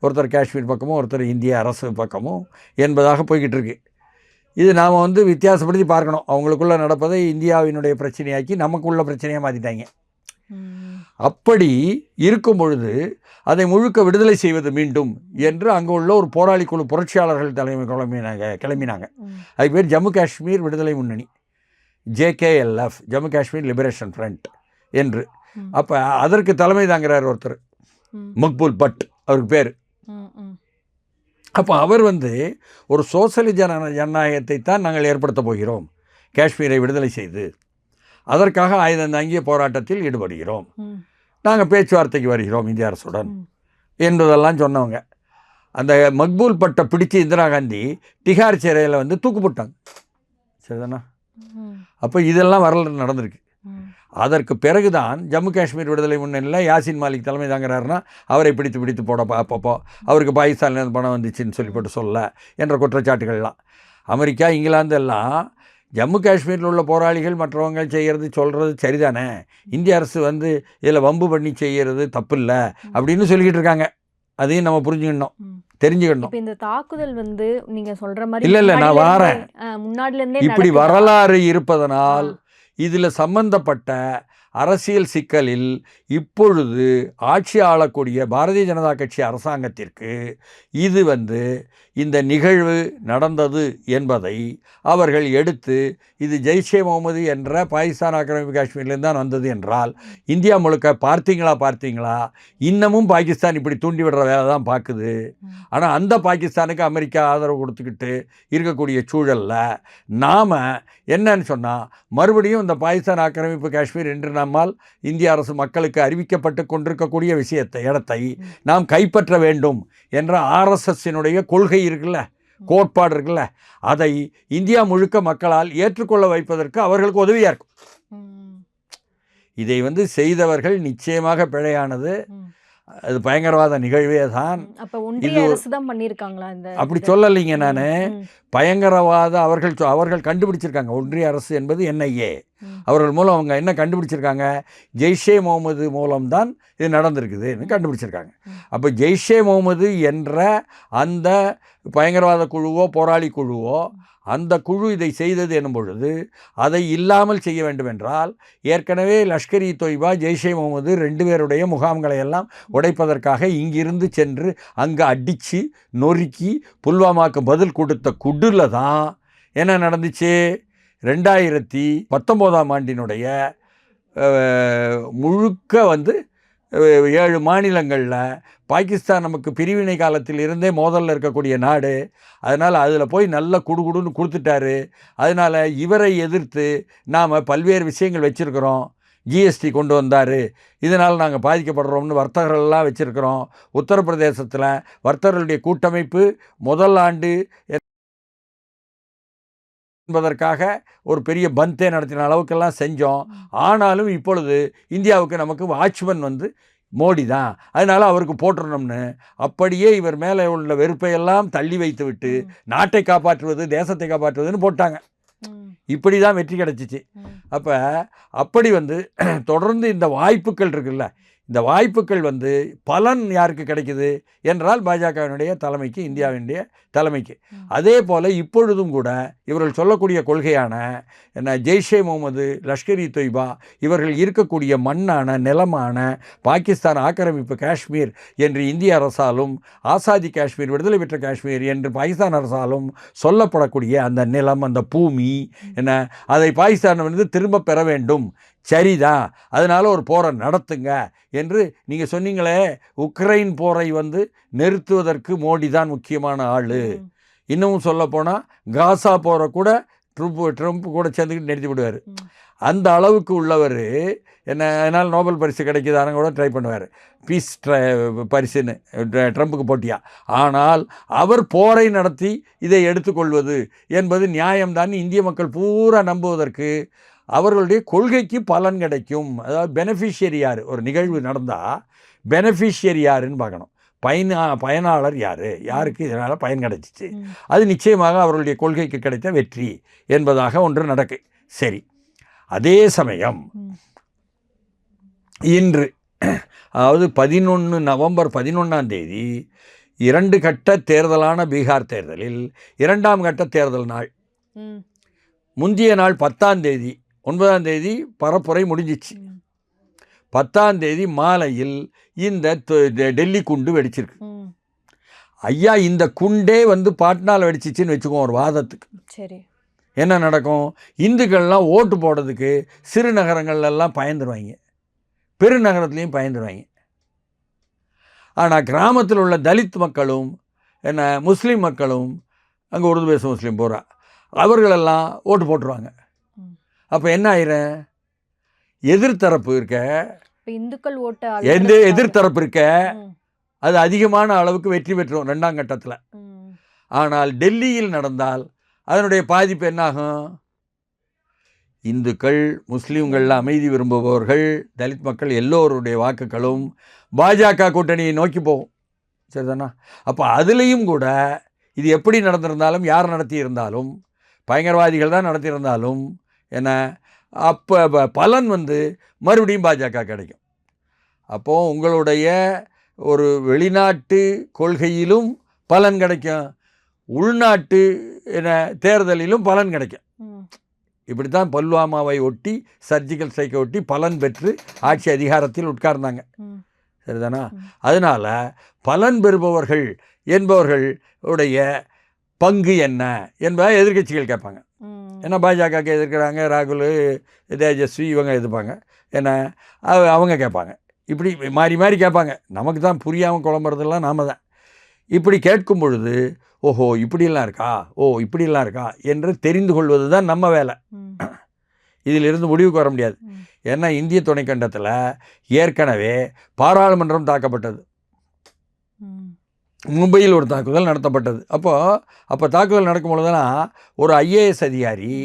ஒருத்தர் காஷ்மீர் பக்கமும் ஒருத்தர் இந்திய அரசு பக்கமும் என்பதாக போய்கிட்டு இருக்கு. இது நாம் வந்து வித்தியாசப்படுத்தி பார்க்கணும். அவங்களுக்குள்ளே நடப்பதை இந்தியாவினுடைய பிரச்சனையாக்கி நமக்குள்ள பிரச்சனையாக மாற்றிட்டாங்க. அப்படி இருக்கும் பொழுது அதை முழுக்க விடுதலை செய்வது மீண்டும் என்று அங்கே உள்ள ஒரு போராளி குழு புரட்சியாளர்கள் கிளம்பினாங்க. அது பேர் ஜம்மு காஷ்மீர் விடுதலை முன்னணி, JKLF, Jammu Kashmir liberation front என்று. அப்போ அதற்கு தலைமை தாங்கிறார் ஒருத்தர், மக்பூல் பட் அவருக்கு பேர். அப்போ அவர் வந்து ஒரு சோசலிச ஜனநாயகத்தை தான் நாங்கள் ஏற்படுத்த போகிறோம், காஷ்மீரை விடுதலை செய்து அதற்காக ஆயுதம் தாங்கிய போராட்டத்தில் ஈடுபடுகிறோம், நாங்கள் பேச்சுவார்த்தைக்கு வருகிறோம் இந்திய அரசுடன் என்பதெல்லாம் சொன்னவங்க. அந்த மக்பூல் பட்டை பிடிச்சி இந்திரா காந்தி திகார் சிறையில் வந்து தூக்கு போட்டாங்க, சரிதானா? அப்போ இதெல்லாம் வரலாறு நடந்திருக்கு. அதற்கு பிறகுதான் ஜம்மு காஷ்மீர் விடுதலை முன்னணியில் யாசின் மாலிக் தலைமை தாங்கிறாருன்னா அவரை பிடித்து போட அப்பப்போ அவருக்கு பாகிஸ்தான்லேருந்து பணம் வந்துச்சுன்னு சொல்லி போட்டு சொல்ல என்ற குற்றச்சாட்டுகள்லாம். அமெரிக்கா, இங்கிலாந்து எல்லாம் ஜம்மு காஷ்மீரில் உள்ள போராளிகள் மற்றவங்க செய்கிறது சொல்கிறது சரிதானே, இந்திய அரசு வந்து இதில் வம்பு பண்ணி செய்கிறது தப்பு இல்லை அப்படின்னு சொல்லிக்கிட்டு இருக்காங்க. அதையும் நம்ம புரிஞ்சுக்கணும், தெரிஞ்சுக்கணும். இந்த தாக்குதல் வந்து நீங்க சொல்ற மாதிரி இல்லை நான் வாரேன், முன்னாடில இருந்தே இப்படி வரலாறு இருப்பதனால் இதில் சம்பந்தப்பட்ட அரசியல் சிக்கலில் இப்பொழுது ஆட்சி ஆளக்கூடிய பாரதிய ஜனதா கட்சி அரசாங்கத்திற்கு இது வந்து இந்த நிகழ்வு நடந்தது என்பதை அவர்கள் எடுத்து இது ஜெய்ஷே முகமது என்ற பாகிஸ்தான் ஆக்கிரமிப்பு காஷ்மீர்லேருந்து தான் வந்தது என்றால் இந்தியா முழுக்க பார்த்தீங்களா இன்னமும் பாகிஸ்தான் இப்படி தூண்டிவிடுற வேலை தான் பார்க்குது. ஆனால் அந்த பாகிஸ்தானுக்கு அமெரிக்கா ஆதரவு கொடுத்துக்கிட்டு இருக்கக்கூடிய சூழலில் நாம் என்னன்னு சொன்னால் மறுபடியும் இந்த பாகிஸ்தான் ஆக்கிரமிப்பு காஷ்மீர் என்று நம்மால் இந்திய அரசு மக்களுக்கு அறிவிக்கப்பட்டு கொண்டிருக்கக்கூடிய இடத்தை நாம் கைப்பற்ற வேண்டும் என்ற ஆர்எஸ்எஸ்ஸினுடைய கொள்கை இருக்குல்ல, கோட்பாடு இருக்குல்ல, அதை இந்தியா முழுக்க மக்களால் ஏற்றுக்கொள்ள வைப்பதற்கு அவர்களுக்கு உதவியாக இருக்கும். இதை வந்து செய்தவர்கள் நிச்சயமாக பிழையானது, அது பயங்கரவாத நிகழ்வே தான். அப்படி சொல்லலைங்க, நான் பயங்கரவாத அவர்கள் கண்டுபிடிச்சிருக்காங்க. ஒன்றிய அரசு என்பது NIA, அவர்கள் மூலம் அவங்க என்ன கண்டுபிடிச்சிருக்காங்க, ஜெய்ஷே முகமது மூலம்தான் இது நடந்திருக்குதுன்னு கண்டுபிடிச்சிருக்காங்க. அப்போ ஜெய்ஷே முகமது என்ற அந்த பயங்கரவாத குழுவோ போராளி குழுவோ அந்த குழு இதை செய்தது எனும் பொழுது அதை இல்லாமல் செய்ய வேண்டும் என்றால் ஏற்கனவே லஷ்கர்-இ தொய்பா, ஜெய்ஷே முகமது 2 பேருடைய முகாம்களை எல்லாம் உடைப்பதற்காக இங்கிருந்து சென்று அங்கே அடித்து நொறுக்கி புல்வாமாவுக்கு பதில் கொடுத்த குடில் தான் என்ன நடந்துச்சு. 2019ஆம் ஆண்டினுடைய முழுக்க வந்து 7 மாநிலங்களில் பாகிஸ்தான் நமக்கு பிரிவினை காலத்தில் இருந்தே மோதலில் இருக்கக்கூடிய நாடு, அதனால் அதில் போய் நல்ல குடுகுடுன்னு கொடுத்துட்டாரு. அதனால் இவரை எதிர்த்து நாம் பல்வேறு விஷயங்கள் வச்சுருக்கிறோம். GST கொண்டு வந்தார், இதனால் நாங்கள் பாதிக்கப்படுறோம்னு வர்த்தகர்கள்லாம் வச்சுருக்கிறோம். உத்தரப்பிரதேசத்தில் வர்த்தகர்களுடைய கூட்டமைப்பு முதல் ஆண்டு என்பதற்காக ஒரு பெரிய பந்தே நடத்தின அளவுக்கெல்லாம் செஞ்சோம். ஆனாலும் இப்பொழுது இந்தியாவுக்கு நமக்கு வாட்ச்மேன் வந்து மோடி தான், அதனால் அவருக்கு போட்டுறணும்னு அப்படியே இவர் மேலே உள்ள வெறுப்பையெல்லாம் தள்ளி வைத்து விட்டு நாட்டை காப்பாற்றுவது தேசத்தை காப்பாற்றுவதுன்னு போட்டாங்க. இப்படி தான் வெற்றி கிடச்சிச்சு. அப்படி வந்து தொடர்ந்து இந்த வாய்ப்புகள் இருக்குல்ல, இந்த வாய்ப்புகள் வந்து பலன் யாருக்கு கிடைக்குது என்றால் பாஜகவினுடைய தலைமைக்கு, இந்தியாவினுடைய தலைமைக்கு. அதே போல் இப்பொழுதும் கூட இவர்கள் சொல்லக்கூடிய கொள்கையான ஜெய்ஷே முகமது, லஷ்கர்-இ தொய்பா இவர்கள் இருக்கக்கூடிய மண்ணான நிலமான பாகிஸ்தான் ஆக்கிரமிப்பு காஷ்மீர் என்று இந்திய அரசாலும் ஆசாதி காஷ்மீர், விடுதலை பெற்ற காஷ்மீர் என்று பாகிஸ்தான் அரசாலும் சொல்லப்படக்கூடிய அந்த நிலம், அந்த பூமி அதை பாகிஸ்தான் வந்து திரும்ப பெற வேண்டும், சரிதான், அதனால் ஒரு போரை நடத்துங்க என்று நீங்கள் சொன்னீங்களே. உக்ரைன் போரை வந்து நிறுத்துவதற்கு மோடி தான் முக்கியமான ஆள். இன்னமும் சொல்லப்போனால் காசா போரை கூட ட்ரம்ப் கூட சேர்ந்துக்கிட்டு நிறுத்தி விடுவார். அந்த அளவுக்கு உள்ளவர் அதனால் நோபல் பரிசு கிடைக்கிதான கூட ட்ரை பண்ணுவார், பீஸ் பரிசுன்னு ட்ரம்ப்புக்கு போட்டியா. ஆனால் அவர் போரை நடத்தி இதை எடுத்துக்கொள்வது என்பது நியாயம்தான் இந்திய மக்கள் பூரா நம்புவதற்கு அவர்களுடைய கொள்கைக்கு பலன் கிடைக்கும். அதாவது பெனிஃபிஷியரி யார், ஒரு நிகழ்வு நடந்தால் பெனிஃபிஷியரி யாருன்னு பார்க்கணும். பயனாளர் யாருக்கு இதனால் பயன் கிடைச்சிச்சு, அது நிச்சயமாக அவர்களுடைய கொள்கைக்கு கிடைத்த வெற்றி என்பதாக ஒன்று நடக்கு. சரி, அதே சமயம் இன்று அதாவது 11 நவம்பர் 11ஆம் தேதி 2 கட்ட தேர்தலான பீகார் தேர்தலில் 2ஆம் கட்ட தேர்தல் நாள், முந்தைய நாள் 10ஆம் தேதி 9ஆம் தேதி பரப்புரை முடிஞ்சிச்சு. 10ஆம் தேதி மாலையில் இந்த டெல்லி குண்டு வெடிச்சிருக்கு. ஐயா, இந்த குண்டே வந்து பாட்னாவில் வெடிச்சிச்சின்னு வச்சுக்கோ ஒரு வாதத்துக்கு. சரி, என்ன நடக்கும்? இந்துக்கள்லாம் ஓட்டு போடுறதுக்கு சிறு நகரங்கள்லாம் பயந்துருவாங்க, பெருநகரத்துலேயும் பயந்துருவாங்க. ஆனால் கிராமத்தில் உள்ள தலித் மக்களும் முஸ்லீம் மக்களும், அங்கே உருது பேசும் முஸ்லீம் போகிறா, அவர்களெல்லாம் ஓட்டு போட்டுருவாங்க. அப்போ என்ன ஆயிரும்? எதிர்த்தரப்பு இருக்க, இந்துக்கள் ஓட்டு எதிர்த்தரப்பு இருக்க, அது அதிகமான அளவுக்கு வெற்றி பெற்றோம் 2ஆம் கட்டத்தில். ஆனால் டெல்லியில் நடந்தால் அதனுடைய பாதிப்பு என்னாகும்? இந்துக்கள், முஸ்லீம்களில் அமைதி விரும்புபவர்கள், தலித் மக்கள் எல்லோருடைய வாக்குகளும் பாஜக கூட்டணியை நோக்கி போகும். சரிதானா? அப்போ அதுலேயும் கூட இது எப்படி நடந்திருந்தாலும், யார் நடத்தியிருந்தாலும், பயங்கரவாதிகள் தான் நடத்தியிருந்தாலும் என்ன, அப்போ பலன் மறுபடியும் பாஜக கிடைக்கும். அப்போது உங்களுடைய ஒரு வெளிநாட்டு கொள்கையிலும் பலன் கிடைக்கும், உள்நாட்டு தேர்தலிலும் பலன் கிடைக்கும். இப்படி தான் புல்வாமாவை ஒட்டி, சர்ஜிக்கல் ஸ்ட்ரைக்கை ஒட்டி பலன் பெற்று ஆட்சி அதிகாரத்தில் உட்கார்ந்தாங்க. சரிதானா? அதனால் பலன் பெறுபவர்கள் என்பவர்களுடைய பங்கு என்ன என்பதை எதிர்க்கட்சிகள் கேட்பாங்க. ஏன்னா பாஜகவுக்கு எதிர்க்கிறாங்க, ராகுல், தேஜஸ்வி இவங்க எதிர்ப்பாங்க. ஏன்னா அவங்க கேட்பாங்க. இப்படி மாறி மாறி கேட்பாங்க. நமக்கு தான் புரியாமல் குழம்புறதெல்லாம் நாம தான். இப்படி கேட்கும் பொழுது ஓஹோ இப்படிலாம் இருக்கா, இப்படிலாம் இருக்கா என்று தெரிந்து கொள்வது தான் நம்ம வேலை. இதிலிருந்து முடிவுக்கு வர முடியாது. ஏன்னா இந்திய துணைக்கண்டத்தில் ஏற்கனவே பாராளுமன்றம் தாக்கப்பட்டது. மும்பையில் ஒரு தாக்குதல் நடத்தப்பட்டது. அப்போ தாக்குதல் நடக்கும் பொழுதுலாம் ஒரு ஐஏஎஸ் அதிகாரி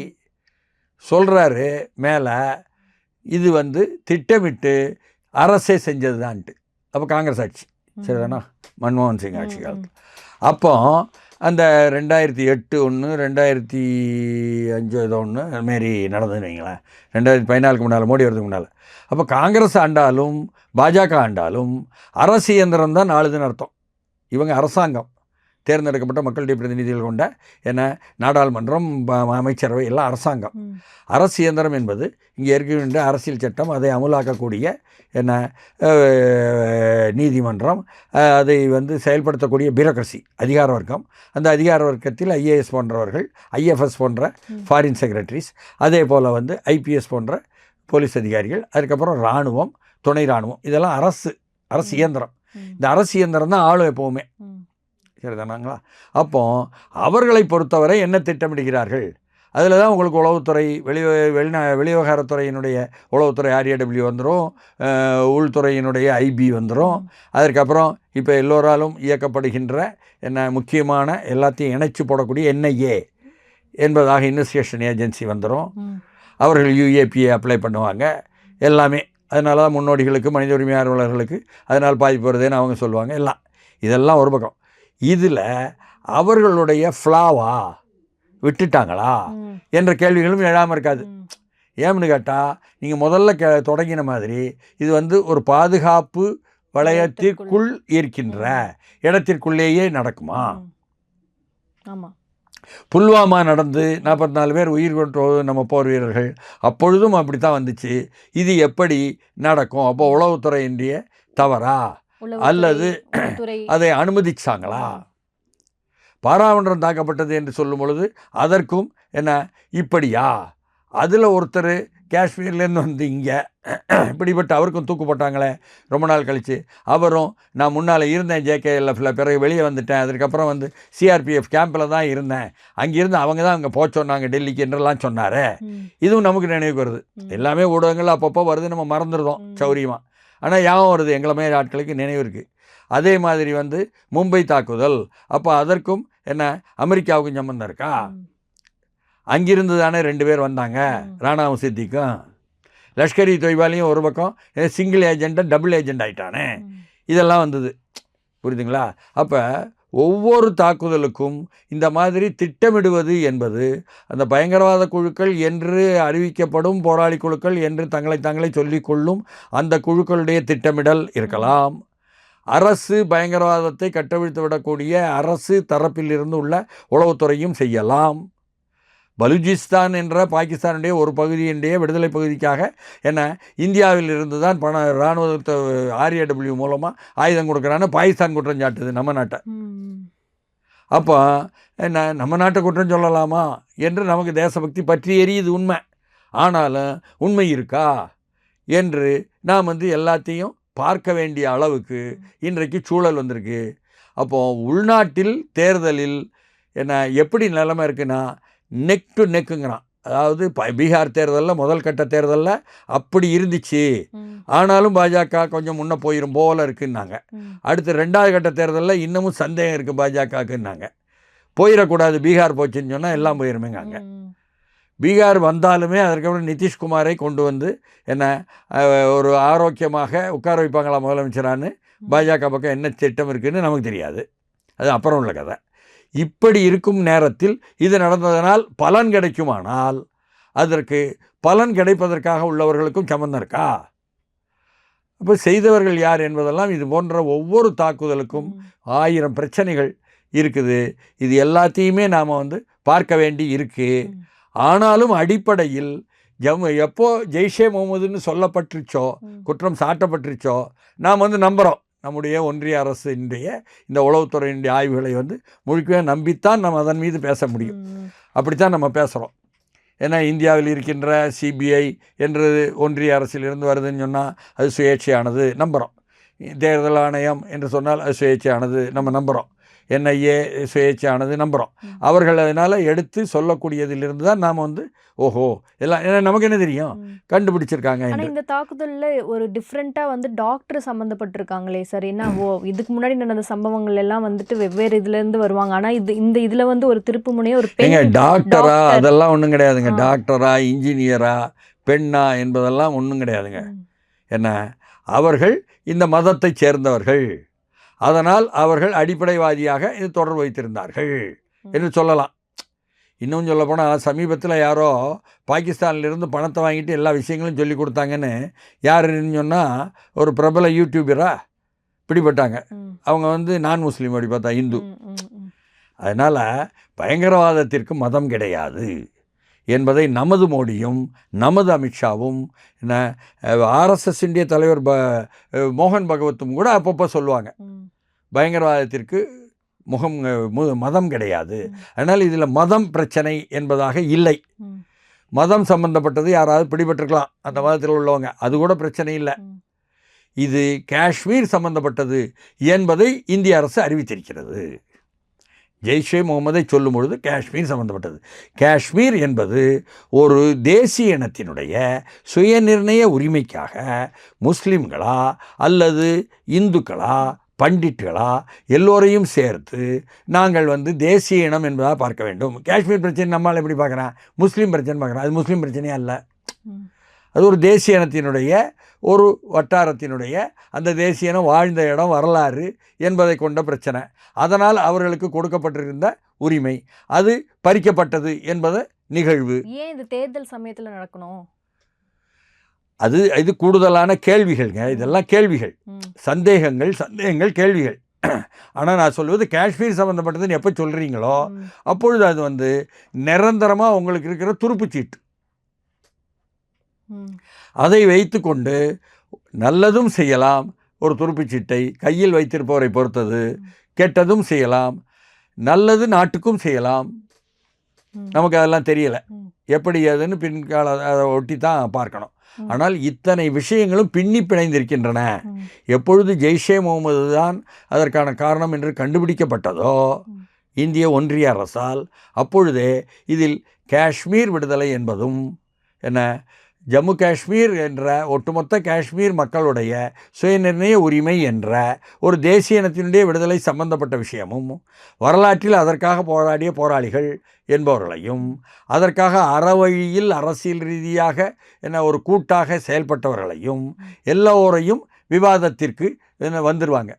சொல்கிறாரு மேலே, இது திட்டமிட்டு அரசே செஞ்சது தான்ட்டு. அப்போ காங்கிரஸ் ஆட்சி, சரிதானா, மன்மோகன் சிங் ஆட்சி காலத்தில். அப்போ அந்த 2008 ஒன்று, 2005 ஏதோ ஒன்று அதுமாரி நடந்ததுன்னு வைங்களேன். 2014 முன்னால், மோடி வரதுக்கு முன்னால். அப்போ காங்கிரஸ் ஆண்டாலும் பாஜக ஆண்டாலும் அரசு இயந்திரம் தான் ஆளுதுன்னு அர்த்தம். இவங்க அரசாங்கம், தேர்ந்தெடுக்கப்பட்ட மக்களுடைய பிரதிநிதிகள் கொண்ட நாடாளுமன்றம், அமைச்சரவை எல்லாம் அரசாங்கம். அரசு இயந்திரம் என்பது இங்கே இருக்கின்ற அரசியல் சட்டம், அதை அமுலாக்கக்கூடிய நீதிமன்றம், அதை செயல்படுத்தக்கூடிய பியூரோக்ரசி, அதிகார வர்க்கம். அந்த அதிகார வர்க்கத்தில் ஐஏஎஸ் போன்றவர்கள், ஐஎஃப்எஸ் போன்ற ஃபாரின் செக்ரட்டரிஸ், அதே போல் ஐபிஎஸ் போன்ற போலீஸ் அதிகாரிகள், அதுக்கப்புறம் இராணுவம், துணை இராணுவம், இதெல்லாம் அரசு இயந்திரம். இந்த அரசு இயந்திரம் தான் ஆளும் எப்போவுமே. சரிதானாங்களா? அப்போ அவர்களை பொறுத்தவரை என்ன திட்டமிடுகிறார்கள், அதில் தான் உங்களுக்கு உளவுத்துறை, வெளிவிவகாரத்துறையினுடைய உளவுத்துறை RAW வந்துடும், உள்துறையினுடைய IB வந்துடும். அதற்கப்புறம் இப்போ எல்லோராலும் இயக்கப்படுகின்ற முக்கியமான எல்லாத்தையும் இணைச்சி போடக்கூடிய NIA என்பதாக இன்வெஸ்டிகேஷன் ஏஜென்சி வந்துடும். அவர்கள் UAPA அப்ளை பண்ணுவாங்க எல்லாமே. அதனால தான் முன்னோடிகளுக்கு, மனித உரிமை ஆர்வலர்களுக்கு அதனால் பாதிப்பு வருதுன்னு அவங்க சொல்லுவாங்க. இதெல்லாம் ஒரு பக்கம். இதில் அவர்களுடைய ஃப்ளாவா விட்டுட்டாங்களா என்ற கேள்விகளும் எழாமல் இருக்காது. ஏன்னு கேட்டால், நீங்கள் முதல்ல தொடங்கின மாதிரி இது ஒரு பாதுகாப்பு வளையத்திற்குள் இருக்கின்ற இடத்திற்குள்ளேயே நடக்குமா? ஆமாம். புல்வாமா நடந்து 44 பேர் உயிர் கொண்டோது நம்ம போர் வீரர்கள், அப்பொழுதும் அப்படி தான் வந்துச்சு. இது எப்படி நடக்கும்? அப்போ உளவுத்துறையினுடைய தவறா அல்லது அதை அனுமதிச்சாங்களா? பாராளுமன்றம் தாக்கப்பட்டது என்று சொல்லும் பொழுது அதற்கும் இப்படியா? அதில் ஒருத்தர் காஷ்மீர்லேருந்து இங்கே இப்படிப்பட்ட அவருக்கும் தூக்கு போட்டாங்களே ரொம்ப நாள் கழித்து. அவரும் நான் முன்னால் இருந்தேன் JKLFல, பிறகு வெளியே வந்துட்டேன், அதுக்கப்புறம் CRPF கேம்பில் தான் இருந்தேன், அங்கேருந்து அவங்க தான் அங்கே போச்சோன்னாங்க டெல்லிக்கு என்றெல்லாம் சொன்னார். இதுவும் நமக்கு நினைவுக்கு வருது. எல்லாமே ஊடகங்கள் அப்பப்போ வருது, நம்ம மறந்துடுதோம் சௌரியமாக. ஆனால் யாவும் வருது, எங்களை மாதிரி ஆட்களுக்கு நினைவு இருக்குது. அதே மாதிரி மும்பை தாக்குதல், அப்போ அதற்கும் அமெரிக்காவுக்கும் சம்மந்தம் இருக்கா? அங்கிருந்து தானே 2 பேர் வந்தாங்க, ராணாவும் சித்திக்கும். லஷ்கர்-இ தொய்பாலையும் ஒரு பக்கம் சிங்கிள் ஏஜெண்ட்டை டபுள் ஏஜெண்ட் ஆகிட்டானே, இதெல்லாம் வந்தது. புரியுதுங்களா? அப்போ ஒவ்வொரு தாக்குதலுக்கும் இந்த மாதிரி திட்டமிடுவது என்பது அந்த பயங்கரவாத குழுக்கள் என்று அறிவிக்கப்படும் போராளி குழுக்கள் என்று தங்களை சொல்லிக்கொள்ளும் அந்த குழுக்களுடைய திட்டமிடல் இருக்கலாம். அரசு பயங்கரவாதத்தை கட்டவிழ்த்து விடக்கூடிய அரசு தரப்பிலிருந்து உள்ள உளவுத்துறையும் செய்யலாம். பலுஜிஸ்தான் என்ற பாகிஸ்தானுடைய ஒரு பகுதியினுடைய விடுதலை பகுதிக்காக இந்தியாவில் இருந்து தான் இராணுவ RAW மூலமாக ஆயுதம் கொடுக்குறான்னு பாகிஸ்தான் குற்றம் சாட்டுது நம்ம நாட்டை. அப்போ நம்ம நாட்டை குற்றம் சொல்லலாமா என்று நமக்கு தேசபக்தி பற்றி எரியுது உண்மை. ஆனாலும் உண்மை இருக்கா என்று நாம் எல்லாத்தையும் பார்க்க வேண்டிய அளவுக்கு இன்றைக்கு சூழல் வந்திருக்கு. அப்போது உள்நாட்டில் தேர்தலில் எப்படி நிலைமை இருக்குன்னா, நெக் டு நெக்குங்கிறான். அதாவது பீகார் தேர்தலில், முதல் கட்ட தேர்தலில் அப்படி இருந்துச்சு, ஆனாலும் பாஜக கொஞ்சம் முன்னே போயிடும் போல் இருக்குன்னாங்க. அடுத்து 2வது கட்ட தேர்தலில் இன்னமும் சந்தேகம் இருக்குது பாஜகக்குன்னாங்க. போயிடக்கூடாது, பீகார் போச்சுன்னு சொன்னால் எல்லாம் போயிருமேங்க. பீகார் வந்தாலுமே அதற்கப்புறம் நிதிஷ்குமாரை கொண்டு வந்து என்ன ஒரு ஆரோக்கியமாக உட்கார வைப்பாங்களா முதலமைச்சரான்னு பாஜக பக்கம் என்ன திட்டம் இருக்குதுன்னு நமக்கு தெரியாது, அது அப்புறம் உள்ள கதை. இப்படி இருக்கும் நேரத்தில் இது நடந்ததனால் பலன் கிடைக்குமானால் அதற்கு பலன் கிடைப்பதற்காக உள்ளவர்களுக்கும் சம்பந்தம் இருக்கா? அப்போ செய்தவர்கள் யார் என்பதெல்லாம் இது போன்ற ஒவ்வொரு தாக்குதலுக்கும் 1000 பிரச்சனைகள் இருக்குது. இது எல்லாத்தையுமே நாம் வந்து பார்க்க வேண்டி இருக்குது. ஆனாலும் அடிப்படையில் எப்போ ஜெய்ஷே முகமதுன்னு சொல்லப்பட்டுருச்சோ, குற்றம் சாட்டப்பட்டுருச்சோ, நாம் வந்து நம்புகிறோம். நம்முடைய ஒன்றிய அரசினுடைய இந்த உளவுத்துறையினுடைய ஆய்வுகளை வந்து முழுக்கவே நம்பித்தான் நம்ம அதன் மீது பேச முடியும். அப்படித்தான் நம்ம பேசுகிறோம். ஏன்னா இந்தியாவில் இருக்கின்ற சிபிஐ என்றது ஒன்றிய அரசிலிருந்து வருதுன்னு சொன்னால் அது சுயேட்சையானது நம்புகிறோம். தேர்தல் ஆணையம் என்று சொன்னால் அது சுயேட்சையானது நம்ம நம்புகிறோம். என்ஐஏ சுயேட்சையானது நம்புகிறோம். அவர்கள் அதனால் எடுத்து சொல்லக்கூடியதிலிருந்து தான் நாம் வந்து ஓஹோ எல்லாம் ஏன்னா நமக்கு என்ன தெரியும், கண்டுபிடிச்சிருக்காங்க. ஆனால் இந்த தாக்குதலில் ஒரு டிஃப்ரெண்ட்டாக வந்து டாக்டர் சம்மந்தப்பட்டிருக்காங்களே சார். ஏன்னா இதுக்கு முன்னாடி நடந்த சம்பவங்கள் எல்லாம் வந்துட்டு வெவ்வேறு இதுலேருந்து வருவாங்க. ஆனால் இதில் வந்து ஒரு திருப்பு முனைய ஒரு டாக்டரா அதெல்லாம் ஒன்றும் கிடையாதுங்க. டாக்டரா இன்ஜினியரா பெண்ணா என்பதெல்லாம் ஒன்றும் கிடையாதுங்க. என்ன அவர்கள் இந்த மதத்தை சேர்ந்தவர்கள், அதனால் அவர்கள் அடிப்படைவாதியாக இது தொடர்பு வைத்திருந்தார்கள் என்று சொல்லலாம். இன்னும் சொல்ல போனால் சமீபத்தில் யாரோ பாகிஸ்தானிலிருந்து பணத்தை வாங்கிட்டு எல்லா விஷயங்களும் சொல்லி கொடுத்தாங்கன்னு யாருன்னு சொன்னால் ஒரு பிரபல யூடியூபராக பிடிபட்டாங்க. அவங்க வந்து நான் முஸ்லீம், அப்படி பார்த்தா இந்து. அதனால் பயங்கரவாதத்திற்கு மதம் கிடையாது என்பதை நமது மோடியும் நமது அமித்ஷாவும் ஆர்எஸ்எஸ் இந்திய தலைவர் மோகன் பகவத்தும் கூட அப்பப்போ சொல்லுவாங்க, பயங்கரவாதத்திற்கு மதம் கிடையாது. அதனால் இதில் மதம் பிரச்சனை என்பதாக இல்லை. மதம் சம்பந்தப்பட்டது யாராவது பிடிபட்டிருக்கலாம், அந்த மதத்தில் உள்ளவங்க, அது கூட பிரச்சனை இல்லை. இது காஷ்மீர் சம்பந்தப்பட்டது என்பதை இந்திய அரசு அறிவித்திருக்கிறது. ஜெய்ஷே முகமதை சொல்லும் பொழுது காஷ்மீர் சம்பந்தப்பட்டது. காஷ்மீர் என்பது ஒரு தேசிய இனத்தினுடைய சுயநிர்ணய உரிமைக்காக முஸ்லிம்களா அல்லது இந்துக்களா பண்டிட்டுகளா எல்லோரையும் சேர்த்து நாங்கள் வந்து தேசிய இனம் என்பதாக பார்க்க வேண்டும். காஷ்மீர் பிரச்சனை நம்மளால் எப்படி பார்க்குறேன், முஸ்லீம் பிரச்சனை பார்க்குறேன். அது முஸ்லீம் பிரச்சனையே அல்ல, அது ஒரு தேசிய இனத்தினுடைய ஒரு வட்டாரத்தினுடைய அந்த தேசிய இனம் வாழ்ந்த இடம் வரலாறு என்பதை கொண்ட பிரச்சனை. அதனால் அவர்களுக்கு கொடுக்கப்பட்டிருந்த உரிமை அது பறிக்கப்பட்டது என்பது நிகழ்வு. ஏன் இது தேர்தல் சமயத்தில் நடக்கணும்? இது கூடுதலான கேள்விகள்ங்க. இதெல்லாம் கேள்விகள், சந்தேகங்கள் கேள்விகள். ஆனால் நான் சொல்வது காஷ்மீர் சம்மந்தப்பட்டதுன்னு எப்போ சொல்கிறீங்களோ அப்பொழுது அது வந்து நிரந்தரமாக உங்களுக்கு இருக்கிற துருப்புச்சீட்டு. அதை வைத்து கொண்டு நல்லதும் செய்யலாம், ஒரு துருப்புச்சீட்டை கையில் வைத்திருப்பவரை பொறுத்தது. கெட்டதும் செய்யலாம், நல்லது நாட்டுக்கும் செய்யலாம். நமக்கு அதெல்லாம் தெரியலை, எப்படி அதுன்னு பின்கால அதை ஒட்டி தான் பார்க்கணும். ஆனால் இத்தனை விஷயங்களும் பின்னி பிணைந்திருக்கின்றன. எப்பொழுது ஜெய்ஷே முகமது தான் அதற்கான காரணம் என்று கண்டுபிடிக்கப்பட்டதோ இந்திய ஒன்றிய அரசால், அப்பொழுதே இதில் காஷ்மீர் விடுதலை என்பதும் என்ன ஜம்மு காஷ்மீர் என்ற ஒட்டுமொத்த காஷ்மீர் மக்களுடைய சுயநிர்ணய உரிமை என்ற ஒரு தேசிய இனத்தினுடைய விடுதலை சம்பந்தப்பட்ட விஷயமும், வரலாற்றில் அதற்காக போராடிய போராளிகள் என்பவர்களையும், அதற்காக அறவழியில் அரசியல் ரீதியாக என்ன ஒரு கூட்டாக செயல்பட்டவர்களையும் எல்லோரையும் விவாதத்திற்கு வந்துடுவாங்க.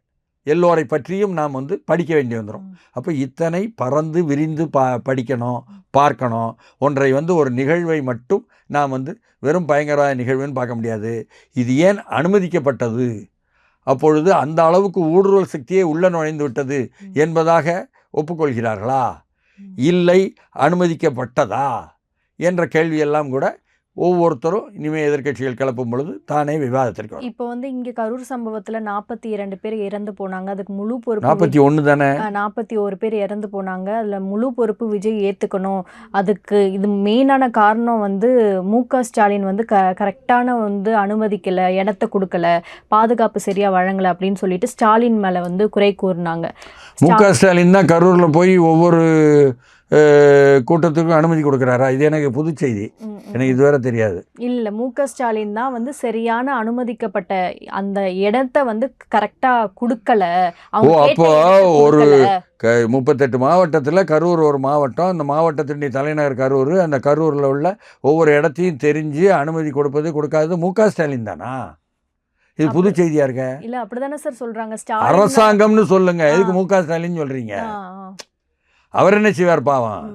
எல்லோரை பற்றியும் நாம் வந்து படிக்க வேண்டி வந்துடும். அப்போ இத்தனை பறந்து விரிந்து படிக்கணும், பார்க்கணும். ஒன்றை வந்து ஒரு நிகழ்வை மட்டும் நாம் வந்து வெறும் பயங்கரவாத நிகழ்வுன்னு பார்க்க முடியாது. இது ஏன் அனுமதிக்கப்பட்டது, அப்பொழுது அந்த அளவுக்கு ஊடுருவல் சக்தியே உள்ள நுழைந்து விட்டது என்பதாக ஒப்புக்கொள்கிறார்களா, இல்லை அனுமதிக்கப்பட்டதா என்ற கேள்வியெல்லாம் கூட ஒவ்வொருத்தரும் இனிமேல் எதிர்க்கட்சிகள் கிளப்பும் பொழுது தானே விவாதத்திற்கு வரும். இப்போ வந்து இங்கே கரூர் சம்பவத்தில் 42 பேர் இறந்து போனாங்க. அதுக்கு முழு பொறுப்பு 41 தானே, 41 பேர் இறந்து போனாங்க. அதில் முழு பொறுப்பு விஜய் ஏற்றுக்கணும். அதுக்கு இது மெயினான காரணம் வந்து மு.க. ஸ்டாலின் வந்து கரெக்டான வந்து அனுமதிக்கலை, இடத்த கொடுக்கல, பாதுகாப்பு சரியாக வழங்கலை அப்படின்னு சொல்லிட்டு ஸ்டாலின் மேலே வந்து குறை கூறினாங்க. மு.க. ஸ்டாலின் தான் கரூரில் போய் ஒவ்வொரு கூட்டத்துக்கும் அனுமதி கொடுக்குறாரா? இது எனக்கு புது செய்தி, எனக்கு இதுவரை தெரியாது. இல்லை, மு.க. ஸ்டாலின் தான் வந்து சரியான அனுமதிக்கப்பட்ட அந்த இடத்த வந்து கரெக்டாக கொடுக்கல. அப்போ ஒரு 38 மாவட்டத்தில் கரூர் ஒரு மாவட்டம். அந்த மாவட்டத்தினுடைய தலைநகர் கரூர். அந்த கரூரில் உள்ள ஒவ்வொரு இடத்தையும் தெரிஞ்சு அனுமதி கொடுப்பது கொடுக்காதது மு.க. ஸ்டாலின் தானா? இது புது செய்தியாக இருக்க? இல்ல அப்படிதானே சார் சொல்றாங்க. அரசாங்கம்னு சொல்லுங்க, எதுக்கு மு.க. ஸ்டாலின் சொல்கிறீங்க? அவர் என்ன செய்வார் பாவம்?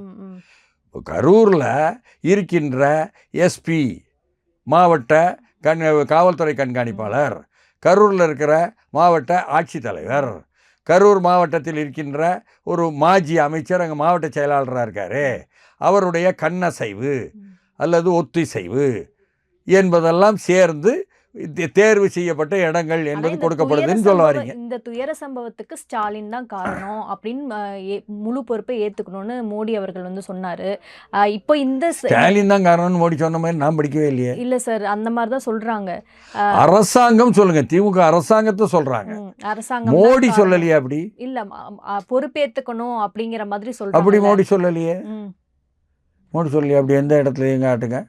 கரூரில் இருக்கின்ற எஸ்பி மாவட்ட காவல்துறை கண்காணிப்பாளர், கரூரில் இருக்கிற மாவட்ட ஆட்சித்தலைவர், கரூர் மாவட்டத்தில் இருக்கின்ற ஒரு மாஜி அமைச்சர் அங்கே மாவட்ட செயலாளராக இருக்கார், அவருடைய கண்ணசைவு அல்லது ஒத்திசைவு என்பதெல்லாம் சேர்ந்து தேர்வு செய்யப்பட்ட இடங்கள் என்பது கொடுக்கப்படுதுன்னு சொல்ல வரீங்க. இந்த துயர சம்பவத்துக்கு ஸ்டாலின் தான் காரணம் அப்படின்னு முழு பொறுப்பை ஏற்றுக்கணும்னு மோடி அவர்கள் வந்து சொன்னார். இப்போ இந்த ஸ்டாலின் தான் காரணம்னு மோடி சொன்ன மாதிரி நான் படிக்கவே இல்லையே. இல்லை சார், அந்த மாதிரி தான் சொல்கிறாங்க. அரசாங்கம் சொல்லுங்க, திமுக அரசாங்கத்தை சொல்கிறாங்க, அரசாங்கம் மோடி சொல்லலையே. அப்படி இல்லை, பொறுப்பேற்றுக்கணும் அப்படிங்கிற மாதிரி சொல்கிறாங்க. அப்படி மோடி சொல்லலையே. மோடி சொல்லலையே. அப்படி எந்த இடத்துல எங்க ஆட்டுங்க?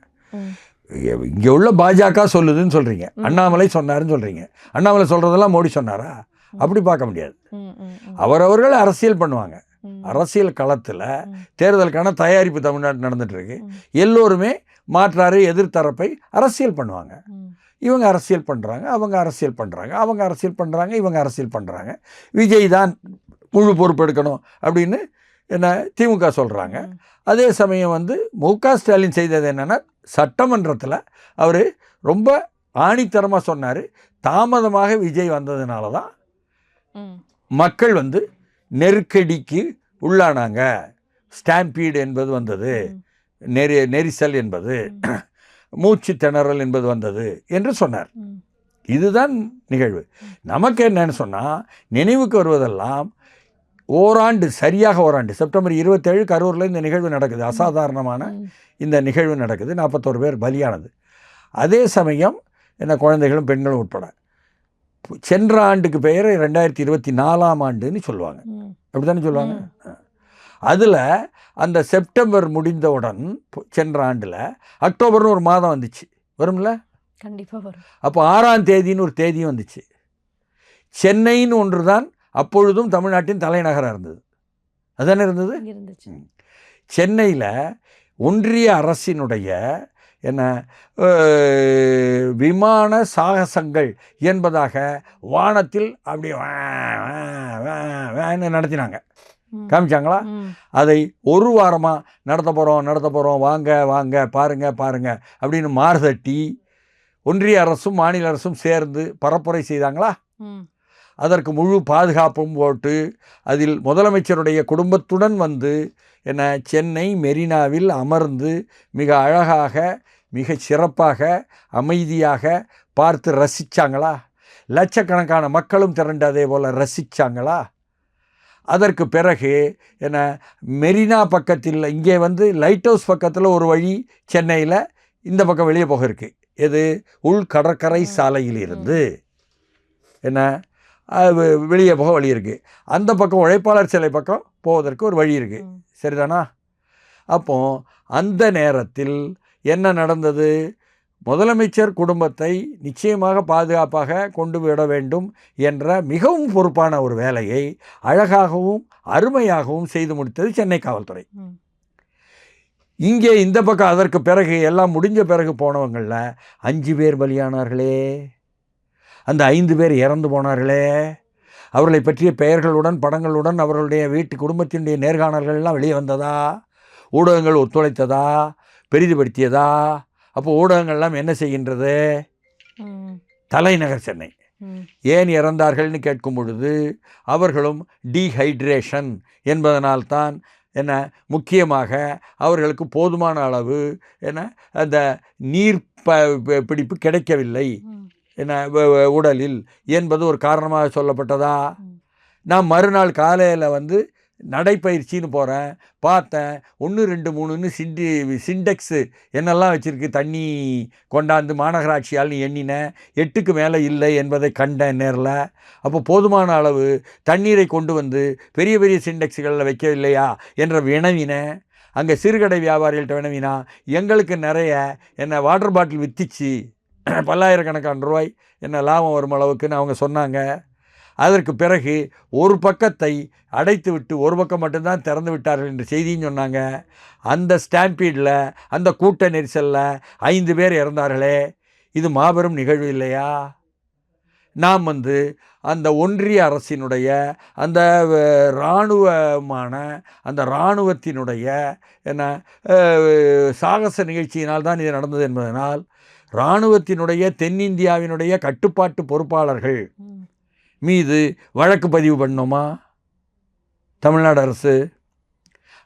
இங்கே உள்ள பாஜக சொல்லுதுன்னு சொல்கிறீங்க, அண்ணாமலை சொன்னாருன்னு சொல்கிறீங்க. அண்ணாமலை சொல்கிறதெல்லாம் மோடி சொன்னாரா? அப்படி பார்க்க முடியாது. அவரவர்கள் அரசியல் பண்ணுவாங்க. அரசியல் களத்தில் தேர்தலுக்கான தயாரிப்பு தமிழ்நாட்டில் நடந்துகிட்ருக்கு. எல்லோருமே மாற்றாறு எதிர்த்தரப்பை அரசியல் பண்ணுவாங்க. இவங்க அரசியல் பண்ணுறாங்க, அவங்க அரசியல் பண்ணுறாங்க, அவங்க அரசியல் பண்ணுறாங்க, இவங்க அரசியல் பண்ணுறாங்க. விஜய் தான் முழு பொறுப்பெடுக்கணும் அப்படின்னு என்ன திமுக சொல்கிறாங்க. அதே சமயம் வந்து மு.க. ஸ்டாலின் செய்தது என்னென்னா, சட்டமன்றத்தில் அவர் ரொம்ப ஆணித்தரமாக சொன்னார், தாமதமாக விஜய் வந்ததுனால தான் மக்கள் வந்து நெருக்கடிக்கு உள்ளானாங்க, ஸ்டாம்பீடு என்பது வந்தது, நெரிசல் என்பது, மூச்சு திணறல் என்பது வந்தது என்று சொன்னார். இதுதான் நிகழ்வு. நமக்கு என்னன்னு சொன்னால், நினைவுக்கு வருவதெல்லாம் ஓராண்டு, சரியாக ஓராண்டு, செப்டம்பர் 27 கரூரில் இந்த நிகழ்வு நடக்குது. அசாதாரணமான இந்த நிகழ்வு நடக்குது. 41 பேர் பலியானது. அதே சமயம் என்ன குழந்தைகளும் பெண்களும் உட்பட. சென்ற ஆண்டுக்கு பெயர் 2024ஆம் ஆண்டுன்னு சொல்லுவாங்க. அப்படி தானே சொல்லுவாங்க. அதில் அந்த செப்டம்பர் முடிந்தவுடன் சென்ற ஆண்டில் அக்டோபர்னு ஒரு மாதம் வந்துச்சு, வரும்ல? கண்டிப்பாக வரும். அப்போ 6ஆம் தேதின்னு ஒரு தேதியும் வந்துச்சு. சென்னைன்னு ஒன்று தான் அப்பொழுதும் தமிழ்நாட்டின் தலைநகராக இருந்தது. அதுதானே இருந்தது. சென்னையில் ஒன்றிய அரசினுடைய என்ன விமான சாகசங்கள் என்பதாக வானத்தில் அப்படியே நடத்தினாங்க, காமிச்சாங்களா? அதை ஒரு வாரமாக நடத்த போகிறோம், வாங்க வாங்க பாருங்க அப்படின்னு மார்தட்டி ஒன்றிய அரசும் மாநில அரசும் சேர்ந்து பரப்புரை செய்தாங்களா? அதற்கு முழு பாதுகாப்பும் போட்டு அதில் முதலமைச்சருடைய குடும்பத்துடன் வந்து என்ன சென்னை மெரினாவில் அமர்ந்து மிக அழகாக, மிக சிறப்பாக, அமைதியாக பார்த்து ரசித்தாங்களா? லட்சக்கணக்கான மக்களும் திரண்டு அதே போல் ரசித்தாங்களா? அதற்கு பிறகு என்ன மெரினா பக்கத்தில், இங்கே வந்து லைட் ஹவுஸ் பக்கத்தில் ஒரு வழி சென்னையில் இந்த பக்கம் வெளியே போக இருக்குது. எது? உள் கடற்கரை சாலையில் இருந்து என்ன வெளியே போக வழி இருக்குது. அந்த பக்கம் உழைப்பாளர் சிலை பக்கம் போவதற்கு ஒரு வழி இருக்குது. சரிதானா? அப்போ அந்த நேரத்தில் என்ன நடந்தது? முதலமைச்சர் குடும்பத்தை நிச்சயமாக பாதுகாப்பாக கொண்டு விட வேண்டும் என்ற மிகவும் பொறுப்பான ஒரு வேலையை அழகாகவும் அருமையாகவும் செய்து முடித்தது சென்னை காவல்துறை. இங்கே இந்த பக்கம் அதற்கு பிறகு எல்லாம் முடிஞ்ச பிறகு போனவங்களில் 5 பேர் பலியானார்களே, அந்த 5 பேர் இறந்து போனார்களே, அவர்களை பற்றிய பெயர்களுடன் படங்களுடன் அவர்களுடைய வீட்டு குடும்பத்தினுடைய நேர்காணல்கள்லாம் வெளியே வந்ததா? ஊடகங்கள் ஒத்துழைத்ததா? பெரிதுபடுத்தியதா? அப்போ ஊடகங்கள்லாம் என்ன செய்கின்றது? தலைநகர் சென்னை ஏன் இறந்தார்கள்னு கேட்கும் பொழுது அவர்களும் டீஹைட்ரேஷன் என்பதனால்தான் என்ன முக்கியமாக அவர்களுக்கு போதுமான அளவு என்ன அந்த நீர் பிடிப்பு கிடைக்கவில்லை என்ன உடலில் என்பது ஒரு காரணமாக சொல்லப்பட்டதா? நான் மறுநாள் காலையில் வந்து நடைப்பயிற்சின்னு போகிறேன், பார்த்தேன் 1 2 3ன்னு சிண்டெக்ஸு என்னெல்லாம் வச்சுருக்கு தண்ணி கொண்டாந்து மாநகராட்சியால் எண்ணினேன், 8க்கு மேலே இல்லை என்பதை கண்டேன் நேரில். அப்போ போதுமான அளவு தண்ணீரை கொண்டு வந்து பெரிய பெரிய சிண்டெக்ஸுகளில் வைக்கவில்லையா என்ற வினவினேன். அங்கே சிறுகடை வியாபாரிகள்கிட்ட வினவினா எங்களுக்கு நிறைய என்ன வாட்டர் பாட்டில் விற்றுச்சு, பல்லாயிரக்கணக்கான ரூபாய் என்ன லாபம் வரும் அளவுக்குன்னு அவங்க சொன்னாங்க. அதற்கு பிறகு ஒரு பக்கத்தை அடைத்து விட்டு ஒரு பக்கம் மட்டும்தான் திறந்து விட்டார்கள் என்ற செய்தியும் சொன்னாங்க. அந்த ஸ்டாம்பீடில், அந்த கூட்ட நெரிசலில் 5 பேர் இறந்தார்களே, இது மாபெரும் நிகழ்வு இல்லையா? நாம் அந்த ஒன்றிய அரசினுடைய அந்த இராணுவமான அந்த இராணுவத்தினுடைய என்ன சாகச நிகழ்ச்சியினால் தான் இது நடந்தது என்பதனால் இராணுவத்தினுடைய தென்னிந்தியாவினுடைய கட்டுப்பாட்டு பொறுப்பாளர்கள் மீது வழக்கு பதிவு பண்ணோமா தமிழ்நாடு அரசு?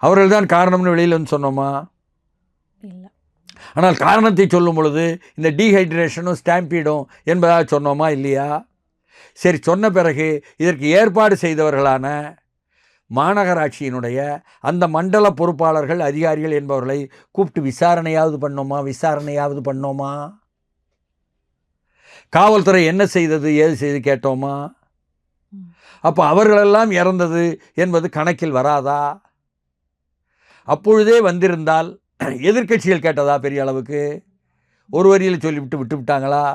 அவர்கள் தான் காரணம்னு வெளியில் வந்து சொன்னோமா? ஆனால் காரணத்தை சொல்லும் பொழுது இந்த டீஹைட்ரேஷனும் ஸ்டாம்பீடும் என்பதாக சொன்னோமா இல்லையா? சரி, சொன்ன பிறகு இதற்கு ஏற்பாடு செய்தவர்களான மாநகராட்சியினுடைய அந்த மண்டல பொறுப்பாளர்கள், அதிகாரிகள் என்பவர்களை கூப்பிட்டு விசாரணையாவது பண்ணோமா? காவல்துறை என்ன செய்தது, ஏது செய்து கேட்டோமா? அப்போ அவர்களெல்லாம் இறந்தது என்பது கணக்கில் வராதா? அப்பொழுதே வந்திருந்தால் எதிர்க்கட்சிகள் கேட்டதா பெரிய அளவுக்கு? ஒரு வரியில் சொல்லிவிட்டு விட்டாங்களா?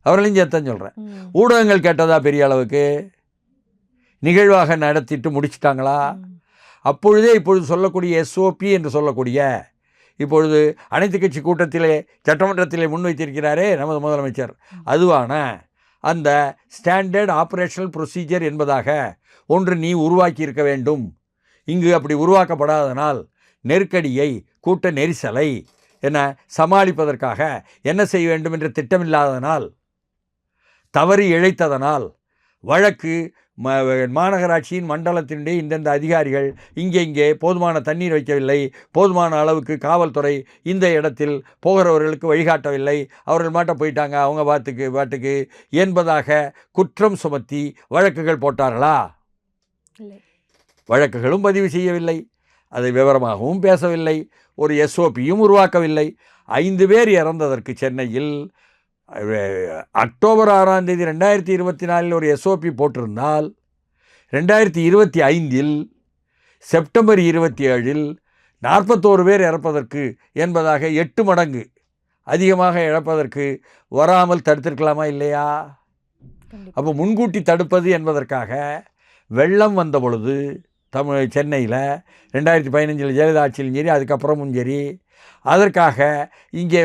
அவர்களையும் சேர்த்தான் சொல்கிறேன். ஊடகங்கள் கேட்டதா பெரிய அளவுக்கு? நிகழ்வாக நடத்திட்டு முடிச்சிட்டாங்களா? அப்பொழுதே இப்பொழுது சொல்லக்கூடிய எஸ்ஓபி என்று சொல்லக்கூடிய, இப்பொழுது அனைத்து கட்சி கூட்டத்திலே சட்டமன்றத்திலே முன்வைத்திருக்கிறாரே நமது முதலமைச்சர், அதுவான அந்த ஸ்டாண்டர்ட் ஆப்ரேஷனல் ப்ரொசீஜர் என்பதாக ஒன்று நீ உருவாக்கி இருக்க வேண்டும். இங்கு அப்படி உருவாக்கப்படாதனால் நெருக்கடியை, கூட்ட நெரிசலை சமாளிப்பதற்காக என்ன செய்ய வேண்டும் என்ற திட்டமில்லாததனால், தவறி இழைத்ததனால் வழக்கு மாநகராட்சியின் மண்டலத்தினுடைய இந்தந்த அதிகாரிகள் இங்கே போதுமான தண்ணீர் வைக்கவில்லை, போதுமான அளவுக்கு காவல்துறை இந்த இடத்தில் போகிறவர்களுக்கு வழிகாட்டவில்லை, அவர்கள் மாட்ட போயிட்டாங்க அவங்க பாட்டுக்கு என்பதாக குற்றம் சுமத்தி வழக்குகள் போட்டார்களா? வழக்குகளும் பதிவு செய்யவில்லை, அதை விவரமாகவும் பேசவில்லை, ஒரு எஸ்ஓபியும் உருவாக்கவில்லை. 5 பேர் இறந்ததற்கு சென்னையில் அக்டோபர் 6ஆம் தேதி 2024 ஒரு எஸ்ஓபி போட்டிருந்தால் 2025 செப்டம்பர் 27 41 பேர் இறப்பதற்கு என்பதாக 8 மடங்கு அதிகமாக இழப்பதற்கு வராமல் தடுத்திருக்கலாமா இல்லையா? அப்போ முன்கூட்டி தடுப்பது என்பதற்காக வெள்ளம் வந்த பொழுது சென்னையில் 2015 ஜெயலலிதா ஆட்சியிலும் சரி, அதுக்கப்புறமும் சரி, அதற்காக இங்கே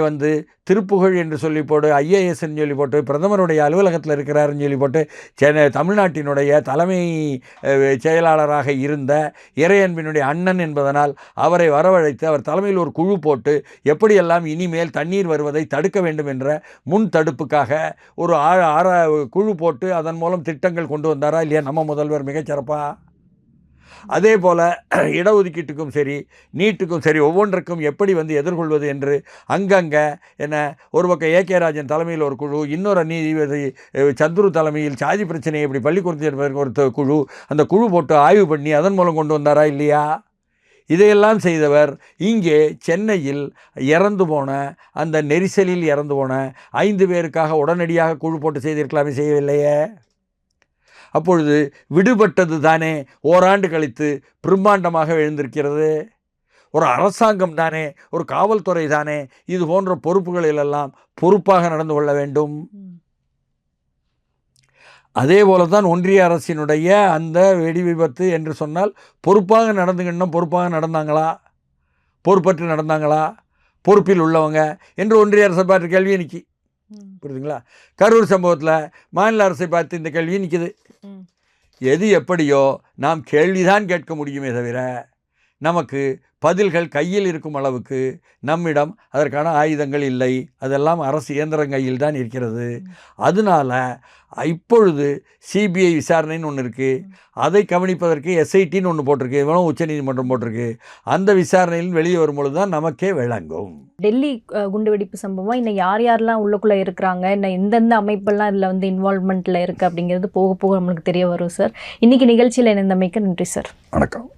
திருப்புகழ் என்று சொல்லி போட்டு, ஐஏஎஸ்ன்னு சொல்லி போட்டு, பிரதமருடைய அலுவலகத்தில் இருக்கிறாருன்னு சொல்லி போட்டு, தமிழ்நாட்டினுடைய தலைமை செயலாளராக இருந்த இறையன்பினுடைய அண்ணன் என்பதனால் அவரை வரவழைத்து அவர் தலைமையில் ஒரு குழு போட்டு எப்படியெல்லாம் இனிமேல் தண்ணீர் வருவதை தடுக்க வேண்டும் என்ற முன் தடுப்புக்காக ஒரு குழு போட்டு அதன் மூலம் திட்டங்கள் கொண்டு வந்தாரா இல்லையா நம்ம முதல்வர் மிகச்சிறப்பாக? அதே போல் இடஒதுக்கீட்டுக்கும் சரி, நீட்டுக்கும் சரி, ஒவ்வொன்றுக்கும் எப்படி எதிர்கொள்வது என்று அங்கங்கே ஒரு பக்கம் ஏகே ராஜன் தலைமையில் ஒரு குழு, இன்னொரு நீதிபதி சந்துரு தலைமையில் சாதி பிரச்சனையை எப்படி பள்ளிக்கூடத்தில் இருப்பதற்கு ஒரு குழு, அந்த குழு போட்டு ஆய்வு பண்ணி அதன் மூலம் கொண்டு வந்தாரா இல்லையா? இதையெல்லாம் செய்தவர் இங்கே சென்னையில் இறந்து போன, அந்த நெரிசலில் இறந்து போன 5 பேருக்காக உடனடியாக குழு போட்டு செய்திருக்கலாமே, செய்யவில்லையே. அப்பொழுது விடுபட்டது தானே ஓராண்டு கழித்து பிரம்மாண்டமாக எழுந்திருக்கிறது. ஒரு அரசாங்கம் தானே, ஒரு காவல்துறை தானே இது போன்ற பொறுப்புகளிலெல்லாம் பொறுப்பாக நடந்து கொள்ள வேண்டும். அதே போல தான் ஒன்றிய அரசினுடைய அந்த வெடி விபத்து என்று சொன்னால் பொறுப்பாக நடந்தாங்களா, பொறுப்பற்று நடந்தாங்களா, பொறுப்பில் உள்ளவங்க என்று ஒன்றிய அரசை பார்த்து கேள்வி நிற்கி. புரியுதுங்களா? கரூர் சம்பவத்தில் மாநில அரசை பார்த்து இந்த கேள்வி நிற்கிது. எது எப்படியோ நாம் கேள்விதான் கேட்க முடியுமே தவிர நமக்கு பதில்கள் கையில் இருக்கும் அளவுக்கு நம்மிடம் அதற்கான ஆயுதங்கள் இல்லை. அதெல்லாம் அரசு இயந்திரம் கையில் தான் இருக்கிறது. அதனால இப்பொழுது சிபிஐ விசாரணைன்னு ஒன்று இருக்குது, அதை கவனிப்பதற்கு எஸ்ஐடின்னு ஒன்று போட்டிருக்கு, இவ்வளோ உச்சநீதிமன்றம் போட்டிருக்கு. அந்த விசாரணையில் வெளியே வரும்பொழுது தான் நமக்கே விளங்கும். டெல்லி குண்டுவெடிப்பு சம்பவம் இன்னும் யாரெல்லாம் உள்ளுக்குள்ளே இருக்கிறாங்க, இன்னும் எந்தெந்த அமைப்பெல்லாம் இதில் இன்வால்வ்மெண்ட்டில் இருக்குது அப்படிங்கிறது போக போக நம்மளுக்கு தெரிய வரும் சார். இன்றைக்கி நிகழ்ச்சியில் இணைந்தமைக்கு நன்றி சார். வணக்கம்.